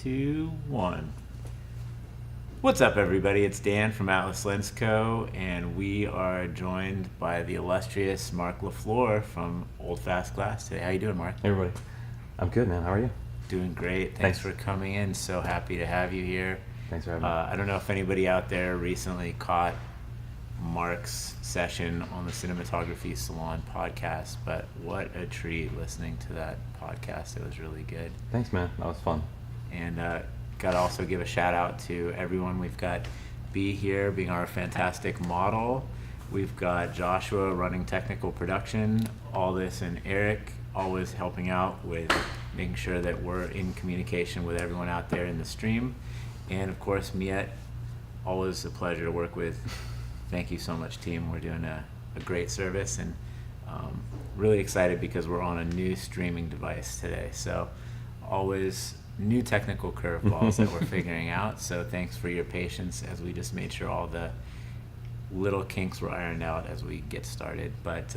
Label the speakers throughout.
Speaker 1: 2, 1. What's up, everybody? It's Dan from Atlas Lens Co., and we are joined by the illustrious Mark LaFleur from Old Fast Glass today. How you doing, Mark?
Speaker 2: Hey, everybody. I'm good, man. How are you?
Speaker 1: Doing great. Thanks for coming in. So happy to have you here.
Speaker 2: Thanks for having me.
Speaker 1: I don't know if anybody out there recently caught Mark's session on the Cinematography Salon podcast, but what a treat listening to that podcast. It was really good.
Speaker 2: Thanks, man. That was fun.
Speaker 1: And got to also give a shout out to everyone. We've got B here being our fantastic model. We've got Joshua running technical production. Aldis and Eric always helping out with making sure that we're in communication with everyone out there in the stream. And of course, Miet, always a pleasure to work with. Thank you so much, team. We're doing a great service, and really excited because we're on a new streaming device today. So always new technical curveballs that we're figuring out. So thanks for your patience as we just made sure all the little kinks were ironed out as we get started. But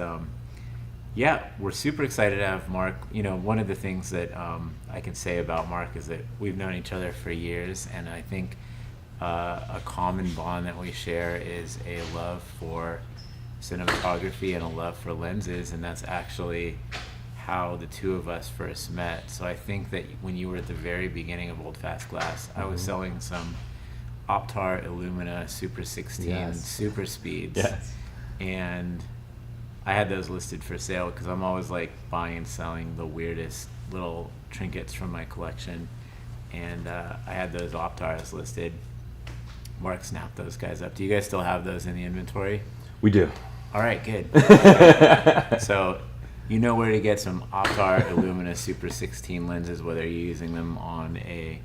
Speaker 1: yeah, we're super excited to have Mark. You know, one of the things that I can say about Mark is that we've known each other for years, and I think a common bond that we share is a love for cinematography and a love for lenses, and that's actually how the two of us first met. So I think that when you were at the very beginning of Old Fast Glass, I was selling some Optar Illumina Super 16 Super Speeds.
Speaker 2: Yes.
Speaker 1: And I had those listed for sale because I'm always like buying and selling the weirdest little trinkets from my collection. And I had those Optars listed. Mark snapped those guys up. Do you guys still have those in the inventory?
Speaker 2: We do.
Speaker 1: All right, good. So you know where to get some Optar Illumina Super 16 lenses, whether you're using them on a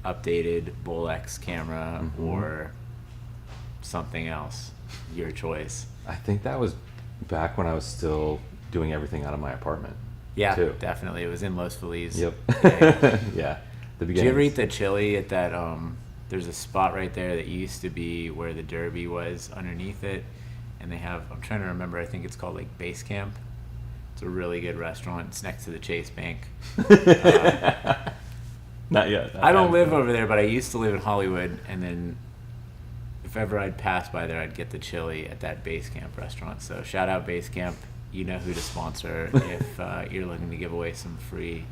Speaker 1: updated Bolex camera or something else. Your choice.
Speaker 2: I think that was back when I was still doing everything out of my apartment.
Speaker 1: Yeah,
Speaker 2: too.
Speaker 1: Definitely. It was in Los Feliz.
Speaker 2: Yep. Yeah. The
Speaker 1: Did you ever eat the chili at that? There's a spot right there that used to be where the Derby was underneath it, and they have, I'm trying to remember, I think it's called like Base Camp. It's a really good restaurant. It's next to the Chase Bank.
Speaker 2: Not yet.
Speaker 1: I don't live over there, but I used to live in Hollywood, and then if ever I'd pass by there, I'd get the chili at that Base Camp restaurant. So shout out Base Camp. You know who to sponsor if you're looking to give away some free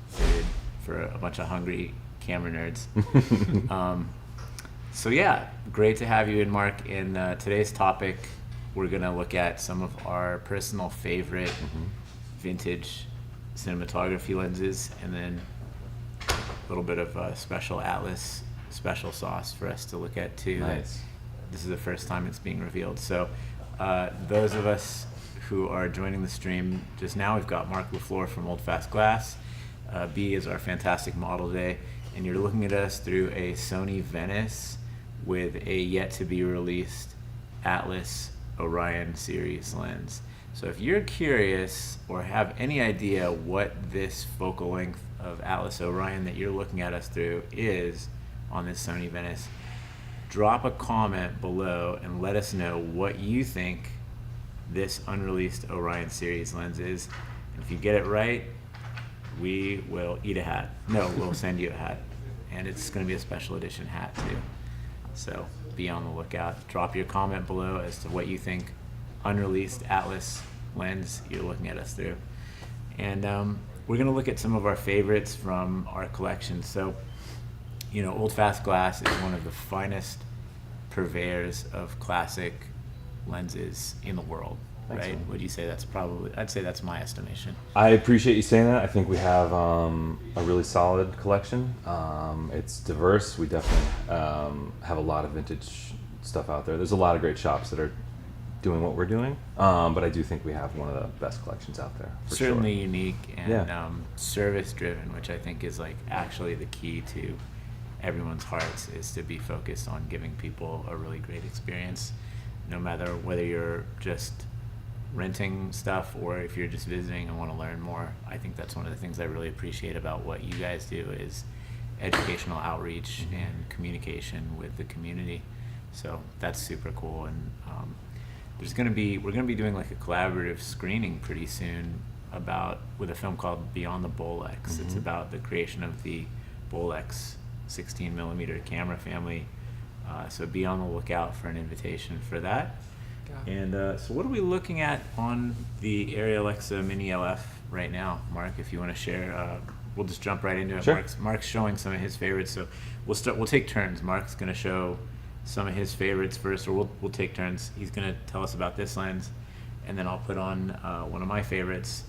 Speaker 1: food for a bunch of hungry camera nerds. So yeah, great to have you in, Mark. In today's topic, we're going to look at some of our personal favorite vintage cinematography lenses, and then a little bit of special Atlas special sauce for us to look at too.
Speaker 2: Nice.
Speaker 1: This is the first time it's being revealed. So those of us who are joining the stream just now, we've got Mark LaFleur from Old Fast Glass. B is our fantastic model today, and you're looking at us through a Sony Venice with a yet-to-be-released Atlas Orion series lens. So if you're curious or have any idea what this focal length of Atlas Orion that you're looking at us through is on this Sony Venice, drop a comment below and let us know what you think this unreleased Orion series lens is. And if you get it right, we will eat a hat. No, we'll send you a hat. And it's going to be a special edition hat too. So be on the lookout. Drop your comment below as to what you think unreleased Atlas lens you're looking at us through. And we're going to look at some of our favorites from our collection. So, you know, Old Fast Glass is one of the finest purveyors of classic lenses in the world.
Speaker 2: Thanks,
Speaker 1: right?
Speaker 2: man.
Speaker 1: Would you say that's probably, I'd say that's my estimation.
Speaker 2: I appreciate you saying that. I think we have a really solid collection. It's diverse. We definitely have a lot of vintage stuff out there. There's a lot of great shops that are doing what we're doing, but I do think we have one of the best collections out there. For
Speaker 1: Certainly
Speaker 2: sure.
Speaker 1: unique and service driven, which I think is like actually the key to everyone's hearts, is to be focused on giving people a really great experience, no matter whether you're just renting stuff or if you're just visiting and want to learn more. I think that's one of the things I really appreciate about what you guys do is educational outreach and communication with the community. So that's super cool. And we're gonna be doing like a collaborative screening pretty soon with a film called Beyond the Bolex. It's about the creation of the Bolex 16 millimeter camera family. So be on the lookout for an invitation for that. And so what are we looking at on the Arri Alexa Mini LF right now, Mark? If you want to share, we'll just jump right into it.
Speaker 2: Sure.
Speaker 1: Mark's showing some of his favorites, so we'll take turns. Mark's going to show some of his favorites first, or we'll take turns. He's going to tell us about this lens, and then I'll put on one of my favorites,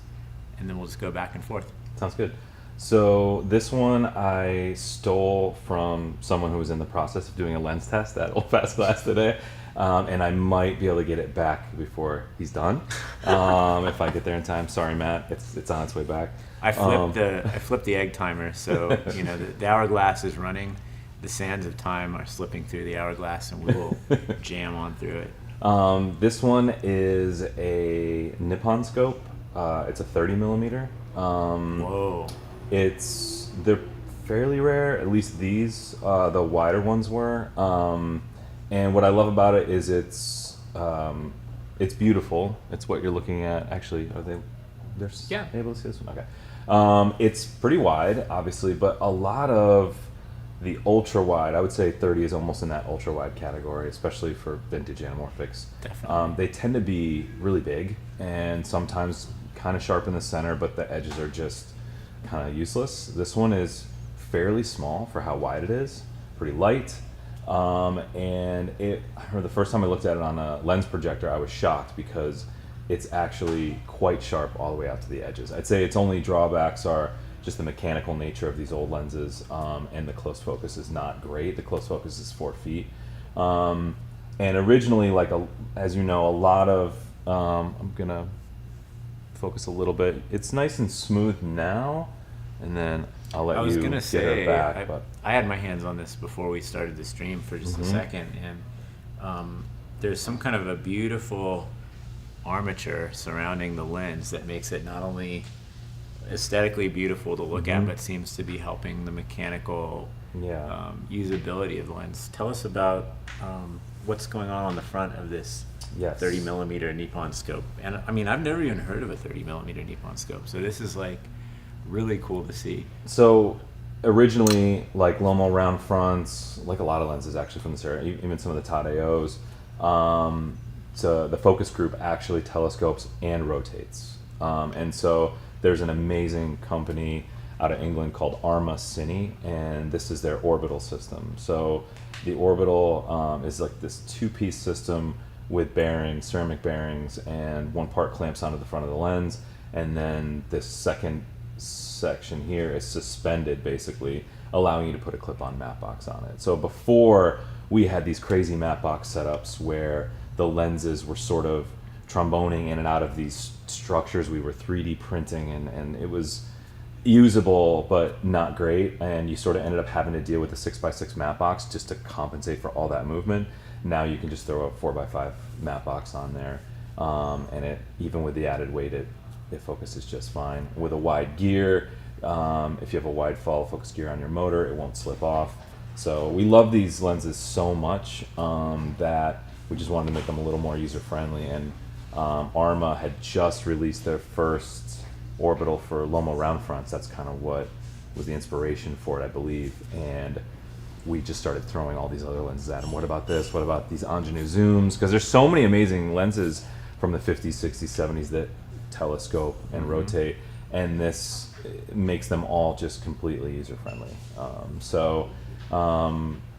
Speaker 1: and then we'll just go back and forth.
Speaker 2: Sounds good. So this one I stole from someone who was in the process of doing a lens test at Old Fast Glass today, and I might be able to get it back before he's done. If I get there in time. Sorry, Matt. It's on its way back.
Speaker 1: I flipped the egg timer, so you know the hourglass is running. The sands of time are slipping through the hourglass, and we will jam on through it.
Speaker 2: This one is a Nippon scope. It's a 30 millimeter.
Speaker 1: Whoa.
Speaker 2: They're fairly rare. At least these, the wider ones were. And what I love about it is it's beautiful. It's what you're looking at. Actually, they're
Speaker 1: Yeah.
Speaker 2: able to see this one? Okay. It's pretty wide, obviously, but a lot of the ultra wide, I would say 30 is almost in that ultra wide category, especially for vintage anamorphics.
Speaker 1: Definitely.
Speaker 2: They tend to be really big and sometimes kind of sharp in the center, but the edges are just kind of useless. This one is fairly small for how wide it is, pretty light. And I remember the first time I looked at it on a lens projector, I was shocked because it's actually quite sharp all the way out to the edges. I'd say its only drawbacks are just the mechanical nature of these old lenses, and the close focus is not great. The close focus is 4 feet. And originally, as you know, a lot of, I'm gonna focus a little bit. It's nice and smooth now, and then I'll let you get it back.
Speaker 1: I had my hands on this before we started the stream for just a second, and there's some kind of a beautiful armature surrounding the lens that makes it not only aesthetically beautiful to look at, but seems to be helping the mechanical usability of the lens. Tell us about what's going on the front of this 30 millimeter Nippon scope. And I mean, I've never even heard of a 30 millimeter Nippon scope, so this is like really cool to see.
Speaker 2: So originally, like Lomo round fronts, like a lot of lenses actually from this era, even some of the Todd AOs, so the focus group actually telescopes and rotates. And so there's an amazing company out of England called Arma Cine, and this is their orbital system. So the orbital is like this 2-piece system with bearings, ceramic bearings, and one part clamps onto the front of the lens, and then this second section here is suspended, basically allowing you to put a clip-on matte box on it. So before, we had these crazy matte box setups where the lenses were sort of tromboning in and out of these structures we were 3D printing, and it was usable but not great, and you sort of ended up having to deal with a 6x6 matte box just to compensate for all that movement. Now you can just throw a 4x5 matte box on there, and it, even with the added weight, it focuses just fine. With a wide gear, if you have a wide follow focus gear on your motor, it won't slip off. So we love these lenses so much that we just wanted to make them a little more user friendly, and Arma had just released their first orbital for Lomo round fronts. That's kind of what was the inspiration for it, I believe. And we just started throwing all these other lenses at them. What about this? What about these Angenieux zooms? Because there's so many amazing lenses from the 50s, 60s, 70s that telescope and rotate, and this makes them all just completely user friendly.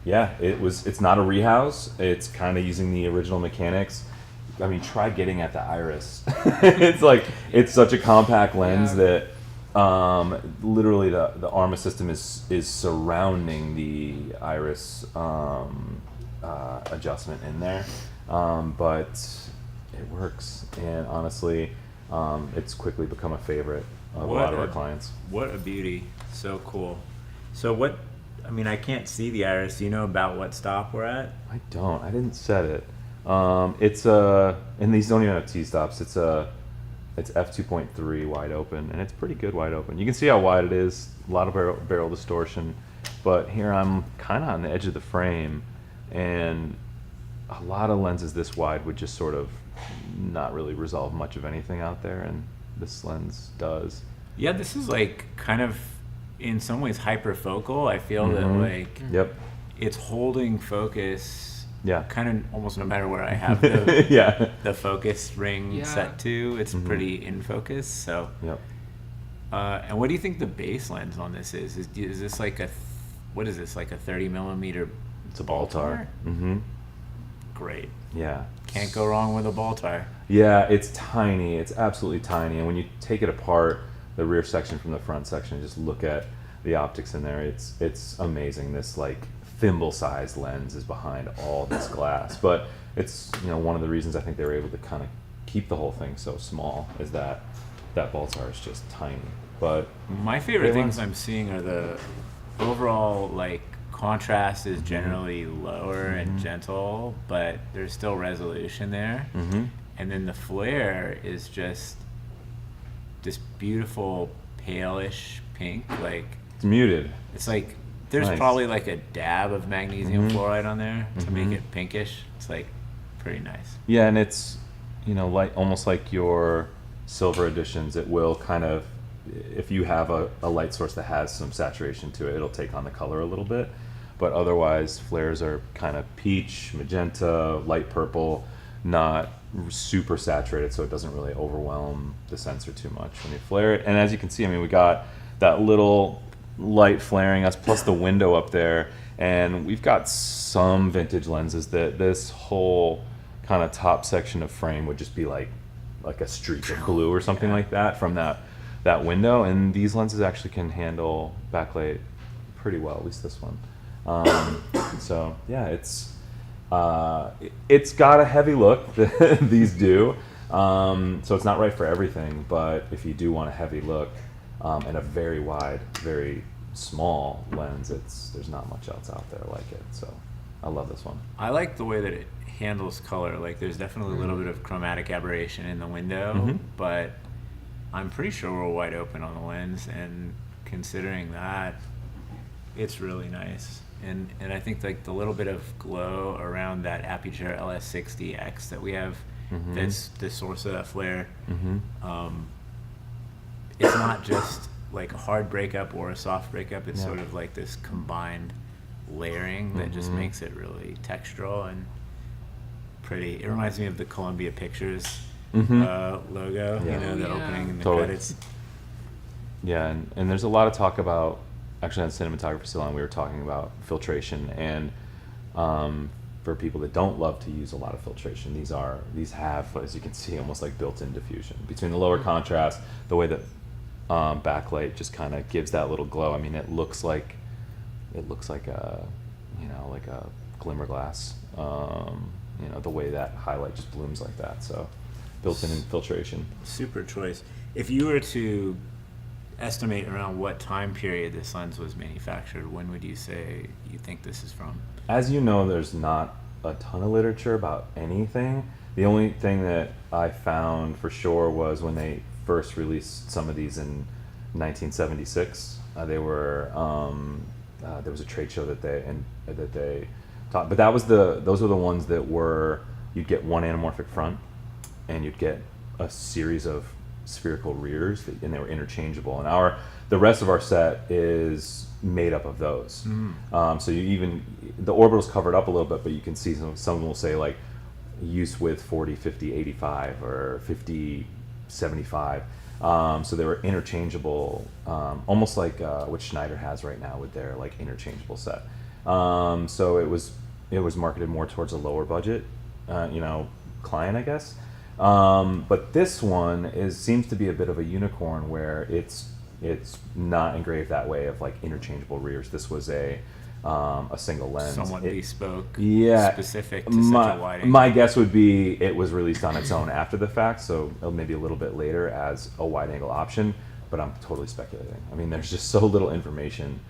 Speaker 2: Yeah, it's not a rehouse. It's kind of using the original mechanics. I mean, try getting at the iris. it's such a compact lens that literally the Arma system is surrounding the iris adjustment in there, but it works, and honestly, it's quickly become a favorite of a lot of our clients.
Speaker 1: What a beauty! So cool. So I mean, I can't see the iris. Do you know about what stop we're at?
Speaker 2: I don't. I didn't set it. It's and these don't even have T-stops. It's f2.3 wide open, and it's pretty good wide open. You can see how wide it is. A lot of barrel distortion, but here I'm kind of on the edge of the frame, and a lot of lenses this wide would just sort of not really resolve much of anything out there, and this lens does.
Speaker 1: Yeah, this is like kind of in some ways hyperfocal. I feel that like
Speaker 2: Yep.
Speaker 1: it's holding focus
Speaker 2: Yeah.
Speaker 1: kind of almost no matter where I have the
Speaker 2: Yeah.
Speaker 1: the focus ring set to. It's pretty in focus. So
Speaker 2: Yep.
Speaker 1: and what do you think the base lens on this is? Is this like what is this, like a 30 millimeter?
Speaker 2: It's a Baltar. Mm-hmm.
Speaker 1: Great.
Speaker 2: Yeah.
Speaker 1: Can't go wrong with a Baltar.
Speaker 2: Yeah, it's tiny. It's absolutely tiny. And when you take it apart, the rear section from the front section, just look at the optics in there. It's amazing. This like thimble-sized lens is behind all this glass. But it's, you know, one of the reasons I think they were able to kind of keep the whole thing so small is that Baltar is just tiny. But
Speaker 1: My favorite
Speaker 2: Great
Speaker 1: things
Speaker 2: lens.
Speaker 1: I'm seeing are the overall like contrast is generally lower and gentle, but there's still resolution there. And then the flare is just this beautiful palish pink. Like
Speaker 2: it's muted.
Speaker 1: it's like there's
Speaker 2: Nice.
Speaker 1: probably like a dab of magnesium fluoride on there to make it pinkish. It's like pretty nice.
Speaker 2: Yeah, and it's, you know, like almost like your silver editions. It will kind of, if you have a light source that has some saturation to it, it'll take on the color a little bit. But otherwise, flares are kind of peach, magenta, light purple, not super saturated, so it doesn't really overwhelm the sensor too much when you flare it. And as you can see, I mean, we got that little light flaring us plus the window up there, and we've got some vintage lenses that this whole kind of top section of frame would just be like a streak of blue or something like that from that window. And these lenses actually can handle backlight pretty well, at least this one. So yeah, it's got a heavy look. These do. So it's not right for everything, but if you do want a heavy look and a very wide, very small lens, there's not much else out there like it. So I love this one.
Speaker 1: I like the way that it handles color. Like there's definitely a little bit of chromatic aberration in the window, but I'm pretty sure we're wide open on the lens, and considering that, it's really nice. And I think like the little bit of glow around that Aputure LS60X that we have, that's the source of that flare. It's not just like a hard breakup or a soft breakup. It's sort of like this combined layering that just makes it really textural and pretty. It reminds me of the Columbia Pictures logo,
Speaker 2: Yeah.
Speaker 1: you know, the opening and the
Speaker 2: Totally.
Speaker 1: credits.
Speaker 2: Yeah, and there's a lot of talk about, actually on Cinematography Salon, we were talking about filtration, and for people that don't love to use a lot of filtration, these have, as you can see, almost like built-in diffusion. Between the lower contrast, the way that backlight just kind of gives that little glow. I mean, it looks like a, you know, like a glimmer glass. You know, the way that highlight just blooms like that. So built-in filtration.
Speaker 1: Super choice. If you were to estimate around what time period this lens was manufactured, when would you say you think this is from?
Speaker 2: As you know, there's not a ton of literature about anything. The only thing that I found for sure was when they first released some of these in 1976. They were there was a trade show that they taught, but those were the ones that were, you'd get one anamorphic front, and you'd get a series of spherical rears, and they were interchangeable. And the rest of our set is made up of those. So the orbital's covered up a little bit, but you can see some of them will say like use with 40, 50, 85 or 50, 75. So they were interchangeable, almost like what Schneider has right now with their like interchangeable set. So it was marketed more towards a lower budget, client, I guess. But this one seems to be a bit of a unicorn where it's not engraved that way of like interchangeable rears. This was a single lens.
Speaker 1: Somewhat bespoke,
Speaker 2: yeah,
Speaker 1: specific to such a wide angle.
Speaker 2: My guess would be it was released on its own after the fact, so maybe a little bit later as a wide angle option, but I'm totally speculating. I mean, there's just so little information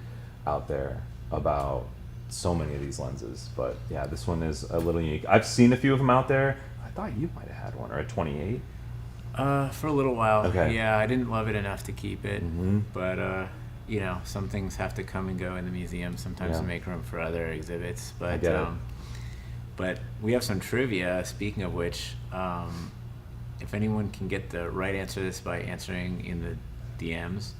Speaker 2: out there about so many of these lenses, but yeah, this one is a little unique. I've seen a few of them out there. I thought you might have had one, or a 28.
Speaker 1: For a little while.
Speaker 2: Okay.
Speaker 1: Yeah, I didn't love it enough to keep it, but some things have to come and go in the museum sometimes to make room for other exhibits. But
Speaker 2: I get it.
Speaker 1: But we have some trivia. Speaking of which, if anyone can get the right answer to this by answering in the DMs,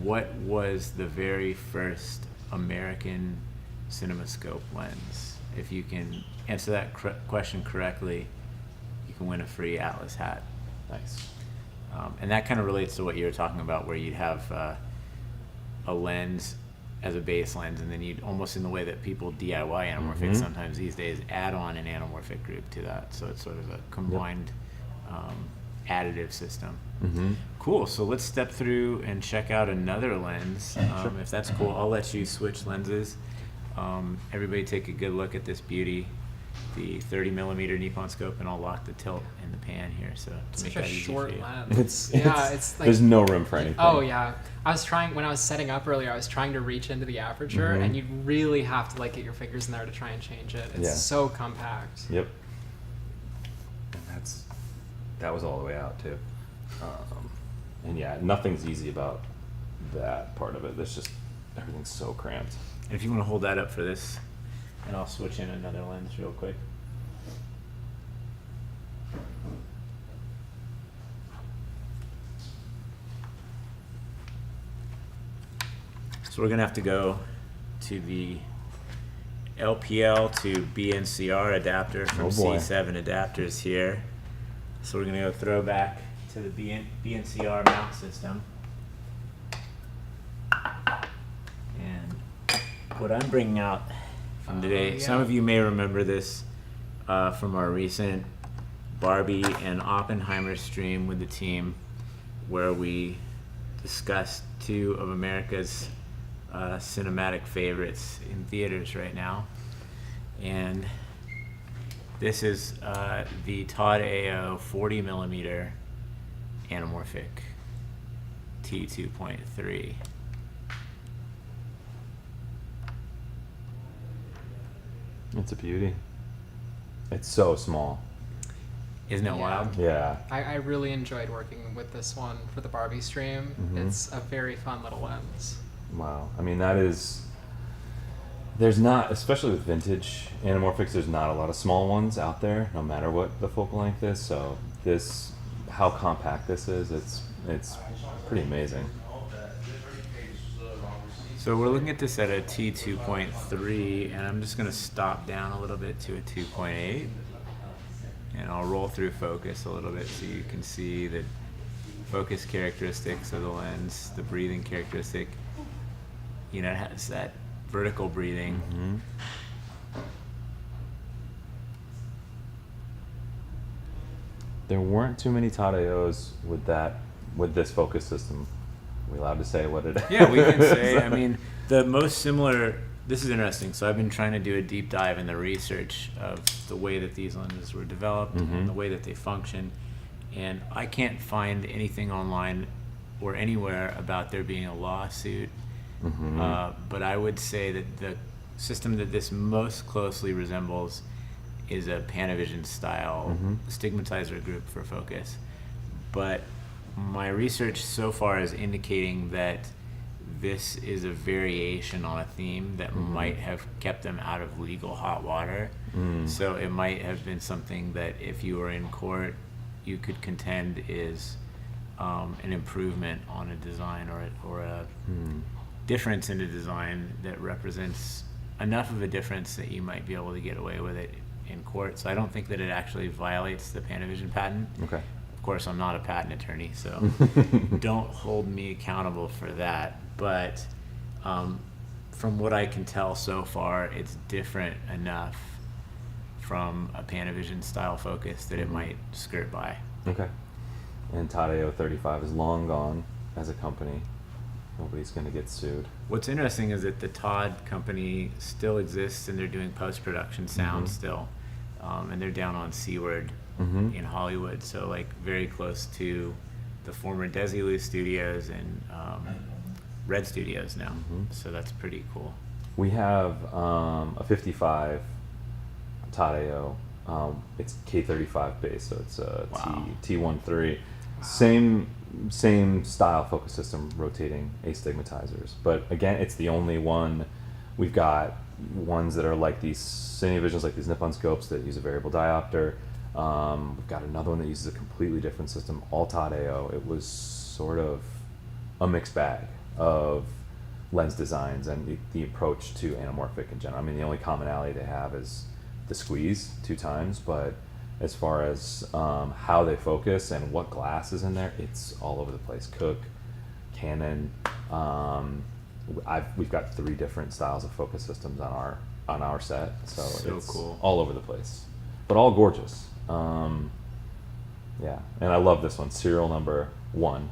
Speaker 1: what was the very first American CinemaScope lens? If you can answer that question correctly, you can win a free Atlas hat.
Speaker 2: Nice.
Speaker 1: And that kind of relates to what you were talking about, where you'd have a lens as a base lens, and then you'd, almost in the way that people DIY anamorphic sometimes these days, add on an anamorphic group to that. So it's sort of a combined additive system. Cool. So let's step through and check out another lens. If that's cool, I'll let you switch lenses. Everybody take a good look at this beauty, the 30 millimeter Nippon scope, and I'll lock the tilt in the pan here. So to make
Speaker 3: Such a
Speaker 1: that easy
Speaker 3: short
Speaker 1: for you.
Speaker 3: lens. It's like,
Speaker 2: there's no room for anything.
Speaker 3: oh yeah. I was trying, when I was setting up earlier, I was trying to reach into the aperture, and you really have to like get your fingers in there to try and change it. It's so compact.
Speaker 2: Yep. And that was all the way out too. And yeah, nothing's easy about that part of it. There's just, everything's so cramped.
Speaker 1: And if you want to hold that up for this, and I'll switch in another lens real quick. So we're gonna have to go to the LPL to BNCR adapter from C7 adapters here. So we're gonna go throwback to the BNCR mount system. And what I'm bringing out from today, some of you may remember this from our recent Barbie and Oppenheimer stream with the team, where we discussed two of America's cinematic favorites in theaters right now. And this is the Todd AO 40 millimeter anamorphic T2.3.
Speaker 2: It's a beauty. It's so small.
Speaker 1: Isn't it wild?
Speaker 2: Yeah.
Speaker 3: I really enjoyed working with this one for the Barbie stream. It's a very fun little lens.
Speaker 2: Wow. I mean, there's not, especially with vintage anamorphics, there's not a lot of small ones out there, no matter what the focal length is. So how compact this is, it's pretty amazing.
Speaker 1: So we're looking at this at a T2.3, and I'm just going to stop down a little bit to a 2.8, and I'll roll through focus a little bit so you can see the focus characteristics of the lens, the breathing characteristic. You know, it has that vertical breathing.
Speaker 2: There weren't too many Todd AOs with this focus system. Are we allowed to say what it is?
Speaker 1: Yeah, we can say. I mean, the most similar. This is interesting. So I've been trying to do a deep dive in the research of the way that these lenses were developed and the way that they function, and I can't find anything online or anywhere about there being a lawsuit. But I would say that the system that this most closely resembles is a Panavision style stigmatizer group for focus. But my research so far is indicating that this is a variation on a theme that might have kept them out of legal hot water. So it might have been something that if you were in court, you could contend is an improvement on a design or a difference in a design that represents enough of a difference that you might be able to get away with it in court. So I don't think that it actually violates the Panavision patent.
Speaker 2: Okay.
Speaker 1: Of course, I'm not a patent attorney, so don't hold me accountable for that. But from what I can tell so far, it's different enough from a Panavision style focus that it might skirt by.
Speaker 2: Okay. And Todd AO 35 is long gone as a company. Nobody's going to get sued.
Speaker 1: What's interesting is that the Todd company still exists, and they're doing post-production sound still, and they're down on Seaward in Hollywood, so like very close to the former Desilu Studios and Red Studios now. So that's pretty cool.
Speaker 2: We have a 55 Todd AO. It's K35 base, so it's a T13. Same style focus system, rotating astigmatizers. But again, it's the only one. We've got ones that are like these Cinevisions, like these Nippon scopes that use a variable diopter. We've got another one that uses a completely different system, all Todd AO. It was sort of a mixed bag. of lens designs and the approach to anamorphic in general. I mean, the only commonality they have is the squeeze 2 times, but as far as how they focus and what glass is in there, it's all over the place. Cook, Canon, we've got 3 different styles of focus systems on our set, so it's
Speaker 1: cool.
Speaker 2: all over the place, but all gorgeous. Yeah, and I love this one, serial number 1.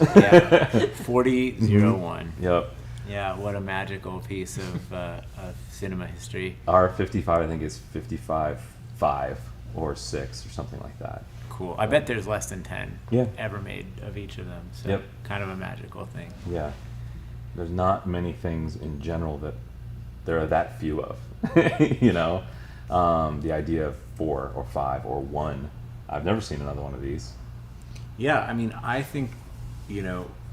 Speaker 1: Yeah, 4001.
Speaker 2: Yep.
Speaker 1: Yeah, what a magical piece of cinema history.
Speaker 2: Our 55, I think, is 55.5 or 6 or something like that.
Speaker 1: Cool. I bet there's less than 10
Speaker 2: Yeah.
Speaker 1: ever made of each of them. So
Speaker 2: Yep.
Speaker 1: kind of a magical thing.
Speaker 2: Yeah. There's not many things in general that there are that few of. You know, the idea of 4 or 5 or 1. I've never seen another one of these.
Speaker 1: Yeah, I mean, I think,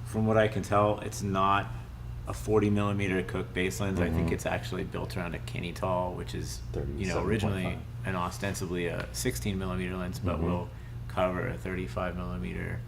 Speaker 1: from what I can tell, it's not a 40 millimeter Cook base lens. I think it's actually built around a Kinetol, which is,
Speaker 2: 37.5.
Speaker 1: originally and ostensibly a 16 millimeter lens, but will cover a 35 millimeter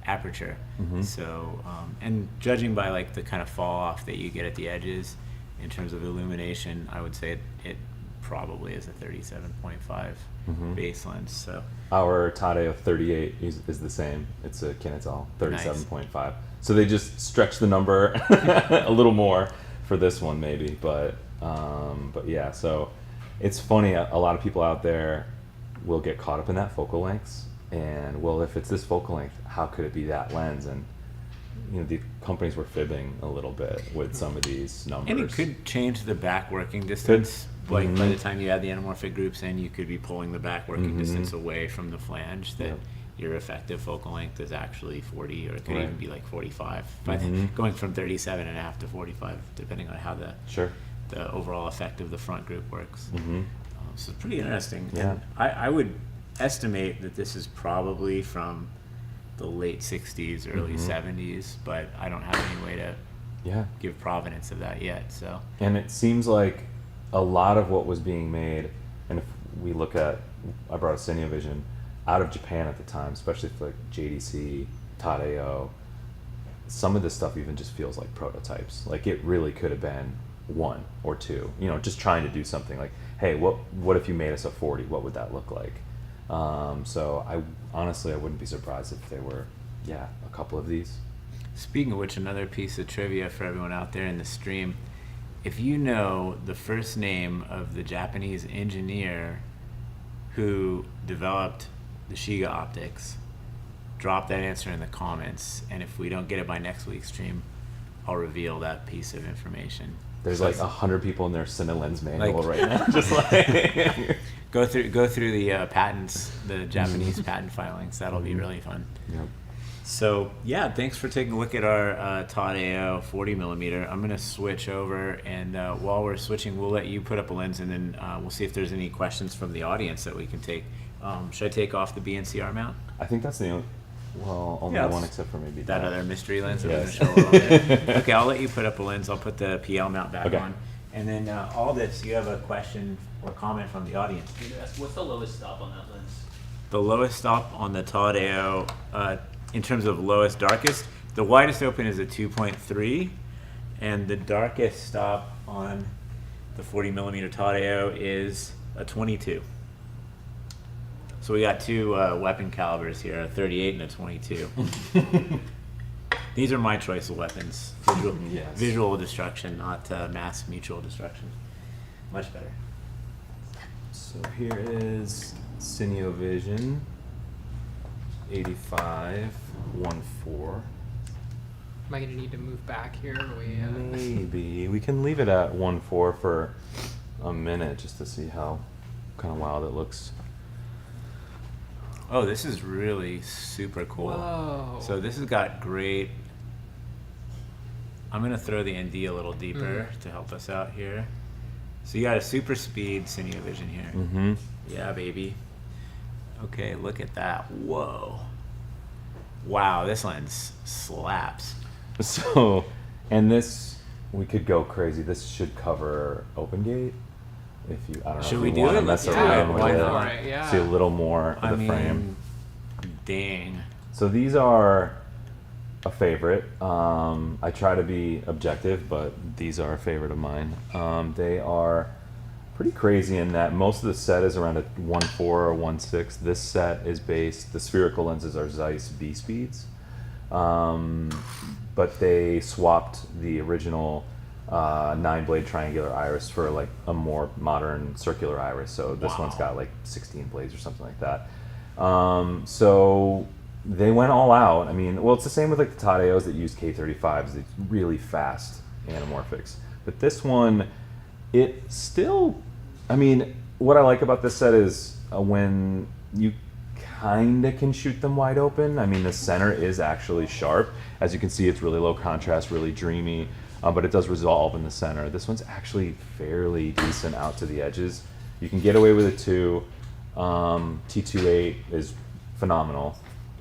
Speaker 1: aperture. So, and judging by like the kind of fall off that you get at the edges in terms of illumination, I would say it probably is a 37.5 base lens. So
Speaker 2: Our Tadeo 38 is the same. It's a Kinetol 37.5. So they just stretch the number a little more for this one, maybe. But yeah. So it's funny. A lot of people out there will get caught up in that focal lengths, and well, if it's this focal length, how could it be that lens? And the companies were fibbing a little bit with some of these numbers.
Speaker 1: And it could change the back working distance. Like by the time you add the anamorphic groups in, you could be pulling the back working distance away from the flange. That your effective focal length is actually 40, or it could even be like 45. But going from 37.5 to 45, depending on how the overall effect of the front group works. So it's pretty interesting.
Speaker 2: Yeah.
Speaker 1: And I would estimate that this is probably from the late 60s, early 70s, but I don't have any way to give provenance of that yet. So.
Speaker 2: And it seems like a lot of what was being made, and if we look at, I brought a Cinevision out of Japan at the time, especially for like JDC, Tadeo, some of this stuff even just feels like prototypes. Like it really could have been 1 or 2, just trying to do something like, hey, what if you made us a 40? What would that look like? So I wouldn't be surprised if there were, a couple of these.
Speaker 1: Speaking of which, another piece of trivia for everyone out there in the stream. If you know the first name of the Japanese engineer who developed the Shiga optics, drop that answer in the comments, and if we don't get it by next week's stream, I'll reveal that piece of information.
Speaker 2: There's like 100 people in their Cinelens manual
Speaker 1: Like-
Speaker 2: right now, just like
Speaker 1: Go through the patents, the Japanese patent filings. That'll be really fun.
Speaker 2: Yep.
Speaker 1: So yeah, thanks for taking a look at our Tadeo 40 millimeter. I'm gonna switch over, and while we're switching, we'll let you put up a lens, and then we'll see if there's any questions from the audience that we can take. Should I take off the BNCR mount?
Speaker 2: I think that's the only
Speaker 1: Yeah,
Speaker 2: one except for maybe
Speaker 1: That other mystery lens that
Speaker 2: Yes.
Speaker 1: we're gonna show a little bit. Okay, I'll let you put up a lens. I'll put the PL mount back
Speaker 2: Okay.
Speaker 1: on, and then all this. You have a question or comment from the audience?
Speaker 4: What's the lowest stop on that lens?
Speaker 1: The lowest stop on the Tadeo, in terms of lowest darkest, the widest open is a 2.3, and the darkest stop on the 40 millimeter Tadeo is a 22. So we got 2 weapon calibers here, a 38 and a 22. These are my choice of weapons.
Speaker 2: Yes.
Speaker 1: Visual destruction, not mass mutual destruction. Much better.
Speaker 2: So here is Cinevision 85.14.
Speaker 3: Am I going to need to move back here? Or
Speaker 2: Maybe we can leave it at 1.4 for a minute just to see how kind of wild it looks.
Speaker 1: Oh, this is really super cool.
Speaker 3: Whoa.
Speaker 1: So this has got great. I'm gonna throw the ND a little deeper to help us out here. So you got a super speed Cinevision here.
Speaker 2: Mm-hmm.
Speaker 1: Yeah, baby. Okay, look at that. Whoa. Wow, this lens slaps.
Speaker 2: So, and this, we could go crazy. This should cover open gate. If you, I don't know.
Speaker 1: Should
Speaker 2: if
Speaker 1: we
Speaker 2: you
Speaker 1: do
Speaker 2: wanna
Speaker 1: it?
Speaker 2: Mess
Speaker 1: Let's
Speaker 2: around
Speaker 1: do it.
Speaker 2: with
Speaker 1: Why
Speaker 2: it.
Speaker 1: not?
Speaker 3: Yeah.
Speaker 2: See a little more of
Speaker 1: I
Speaker 2: the
Speaker 1: mean,
Speaker 2: frame.
Speaker 1: dang.
Speaker 2: So these are a favorite. I try to be objective, but these are a favorite of mine. They are pretty crazy in that most of the set is around a 1.4 or 1.6. This set is based, the spherical lenses are Zeiss B speeds, but they swapped the original 9-blade triangular iris for like a more modern circular iris. So this one's got like 16 blades or something like that. So they went all out. I mean, well, it's the same with like the Tadeos that use K35s. It's really fast anamorphics. But this one, it still, I mean, what I like about this set is when you kind of can shoot them wide open. I mean, the center is actually sharp. As you can see, it's really low contrast, really dreamy, but it does resolve in the center. This one's actually fairly decent out to the edges. You can get away with it too. T28 is phenomenal,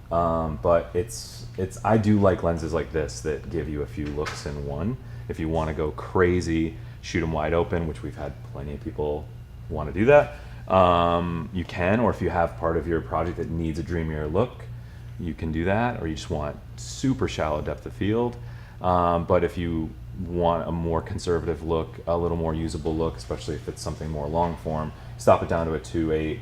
Speaker 2: but it's I do like lenses like this that give you a few looks in one. If you want to go crazy, shoot them wide open, which we've had plenty of people want to do that. You can, or if you have part of your project that needs a dreamier look, you can do that, or you just want super shallow depth of field. But if you want a more conservative look, a little more usable look, especially if it's something more long form, stop it down to a 2.8,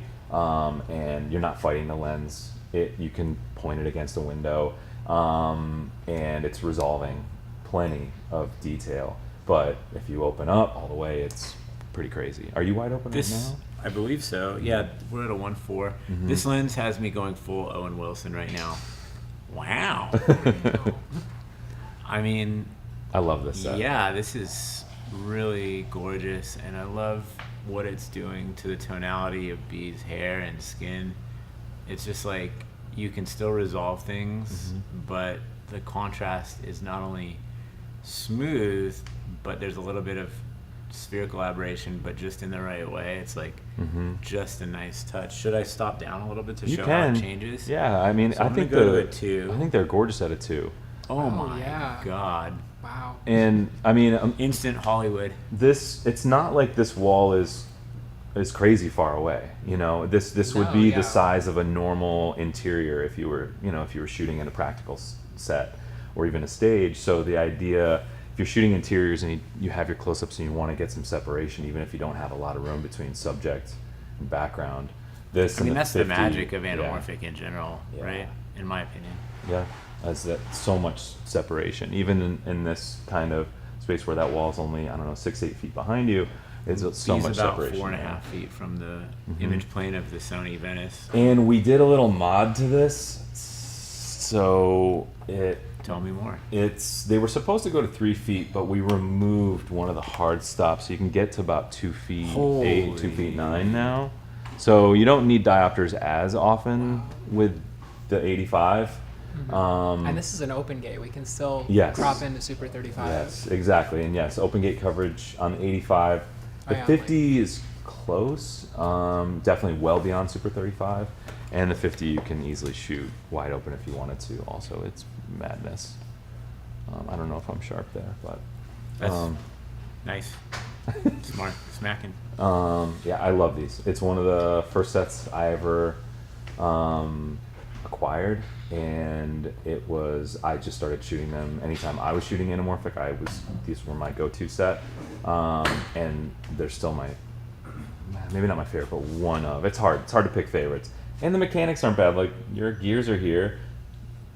Speaker 2: and you're not fighting the lens. You can point it against a window, and it's resolving plenty of detail. But if you open up all the way, it's pretty crazy. Are you wide open right now?
Speaker 1: I believe so. Yeah, we're at a 1.4.
Speaker 2: Mm-hmm.
Speaker 1: This lens has me going full Owen Wilson right now. Wow. I mean,
Speaker 2: I love this set.
Speaker 1: yeah, this is really gorgeous, and I love what it's doing to the tonality of B's hair and skin. It's just like you can still resolve things, but the contrast is not only smooth, but there's a little bit of spherical aberration, but just in the right way. It's like just a nice touch. Should I stop down a little bit to
Speaker 2: You
Speaker 1: show
Speaker 2: can.
Speaker 1: how it changes?
Speaker 2: Yeah, I mean,
Speaker 1: So
Speaker 2: I
Speaker 1: I'm
Speaker 2: think
Speaker 1: gonna go to a 2.
Speaker 2: I think they're gorgeous at a 2.
Speaker 1: Oh my
Speaker 3: yeah.
Speaker 1: god.
Speaker 3: Wow.
Speaker 2: And I mean,
Speaker 1: Instant Hollywood.
Speaker 2: it's not like this wall is crazy far away. You know, this would
Speaker 3: No,
Speaker 2: be
Speaker 3: yeah.
Speaker 2: the size of a normal interior if you were shooting in a practical set or even a stage. So the idea, if you're shooting interiors and you have your close-ups and you want to get some separation, even if you don't have a lot of room between subject and background, this.
Speaker 1: I mean,
Speaker 2: and
Speaker 1: that's the
Speaker 2: 50,
Speaker 1: magic of
Speaker 2: yeah.
Speaker 1: anamorphic in general,
Speaker 2: Yeah.
Speaker 1: right? In my opinion.
Speaker 2: Yeah, as that so much separation, even in this kind of space where that wall is only 6-8 feet behind you, it's so
Speaker 1: He's
Speaker 2: much
Speaker 1: about
Speaker 2: separation.
Speaker 1: 4.5
Speaker 2: there.
Speaker 1: feet from the image plane of the Sony Venice.
Speaker 2: And we did a little mod to this, so
Speaker 1: Tell me more.
Speaker 2: they were supposed to go to 3 feet, but we removed one of the hard stops, so you can get to about 2 feet 8, 2 feet 9 now. So you don't need diopters as often with the 85.
Speaker 3: And this is an open gate. We can still
Speaker 2: Yes.
Speaker 3: crop into Super 35.
Speaker 2: Yes, exactly, and yes, open gate coverage on the 85. The
Speaker 3: Oh, yeah,
Speaker 2: 50 is close, definitely well beyond Super 35, and the 50 you can easily shoot wide open if you wanted to. Also, it's madness. I don't know if I'm sharp there, but
Speaker 1: That's nice. Smart. Smacking.
Speaker 2: yeah, I love these. It's one of the first sets I ever acquired, and I just started shooting them anytime I was shooting anamorphic. These were my go-to set, and they're still maybe not my favorite, but one of. It's hard to pick favorites, and the mechanics aren't bad. Like, your gears are here.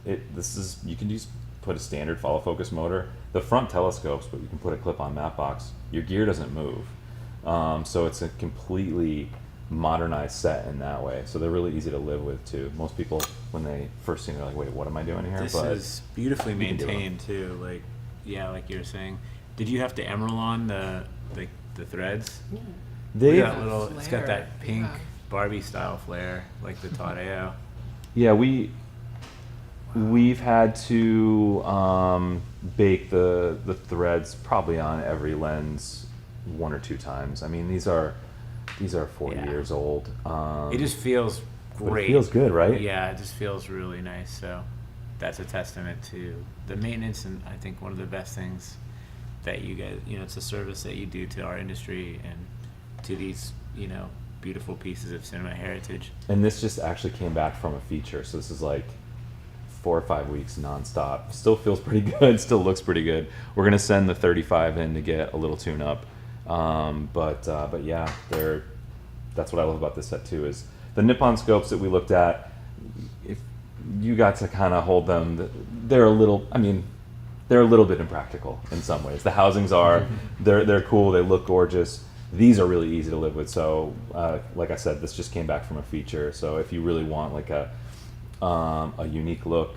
Speaker 2: You can just put a standard follow focus motor. The front telescopes, but you can put a clip-on map box. Your gear doesn't move, so it's a completely modernized set in that way. So they're really easy to live with too. Most people, when they first see them, they're like, "Wait, what am I doing here?"
Speaker 1: This
Speaker 2: But
Speaker 1: is beautifully
Speaker 2: you can do it.
Speaker 1: maintained too. Like, yeah, like you were saying. Did you have to emerald on the threads?
Speaker 2: they,
Speaker 1: That little, it's got
Speaker 3: Flare,
Speaker 1: that pink
Speaker 3: yeah.
Speaker 1: Barbie style flare, like the Tadeo.
Speaker 2: yeah, we've had to bake the threads probably on every lens 1 or 2 times. I mean, these are 40
Speaker 1: Yeah.
Speaker 2: years old.
Speaker 1: It just feels
Speaker 2: but
Speaker 1: great.
Speaker 2: it feels good, right?
Speaker 1: Yeah, it just feels really nice. So that's a testament to the maintenance, and I think one of the best things that you guys, it's a service that you do to our industry and to these, beautiful pieces of cinema heritage.
Speaker 2: And this just actually came back from a feature, so this is like 4 or 5 weeks nonstop. Still feels pretty good. Still looks pretty good. We're gonna send the 35 in to get a little tune up. But yeah, that's what I love about this set too, is the Nippon scopes that we looked at. If you got to kind of hold them, they're a little bit impractical in some ways. The housings are, they're cool, they look gorgeous. These are really easy to live with. So like I said, this just came back from a feature. So if you really want like a unique look,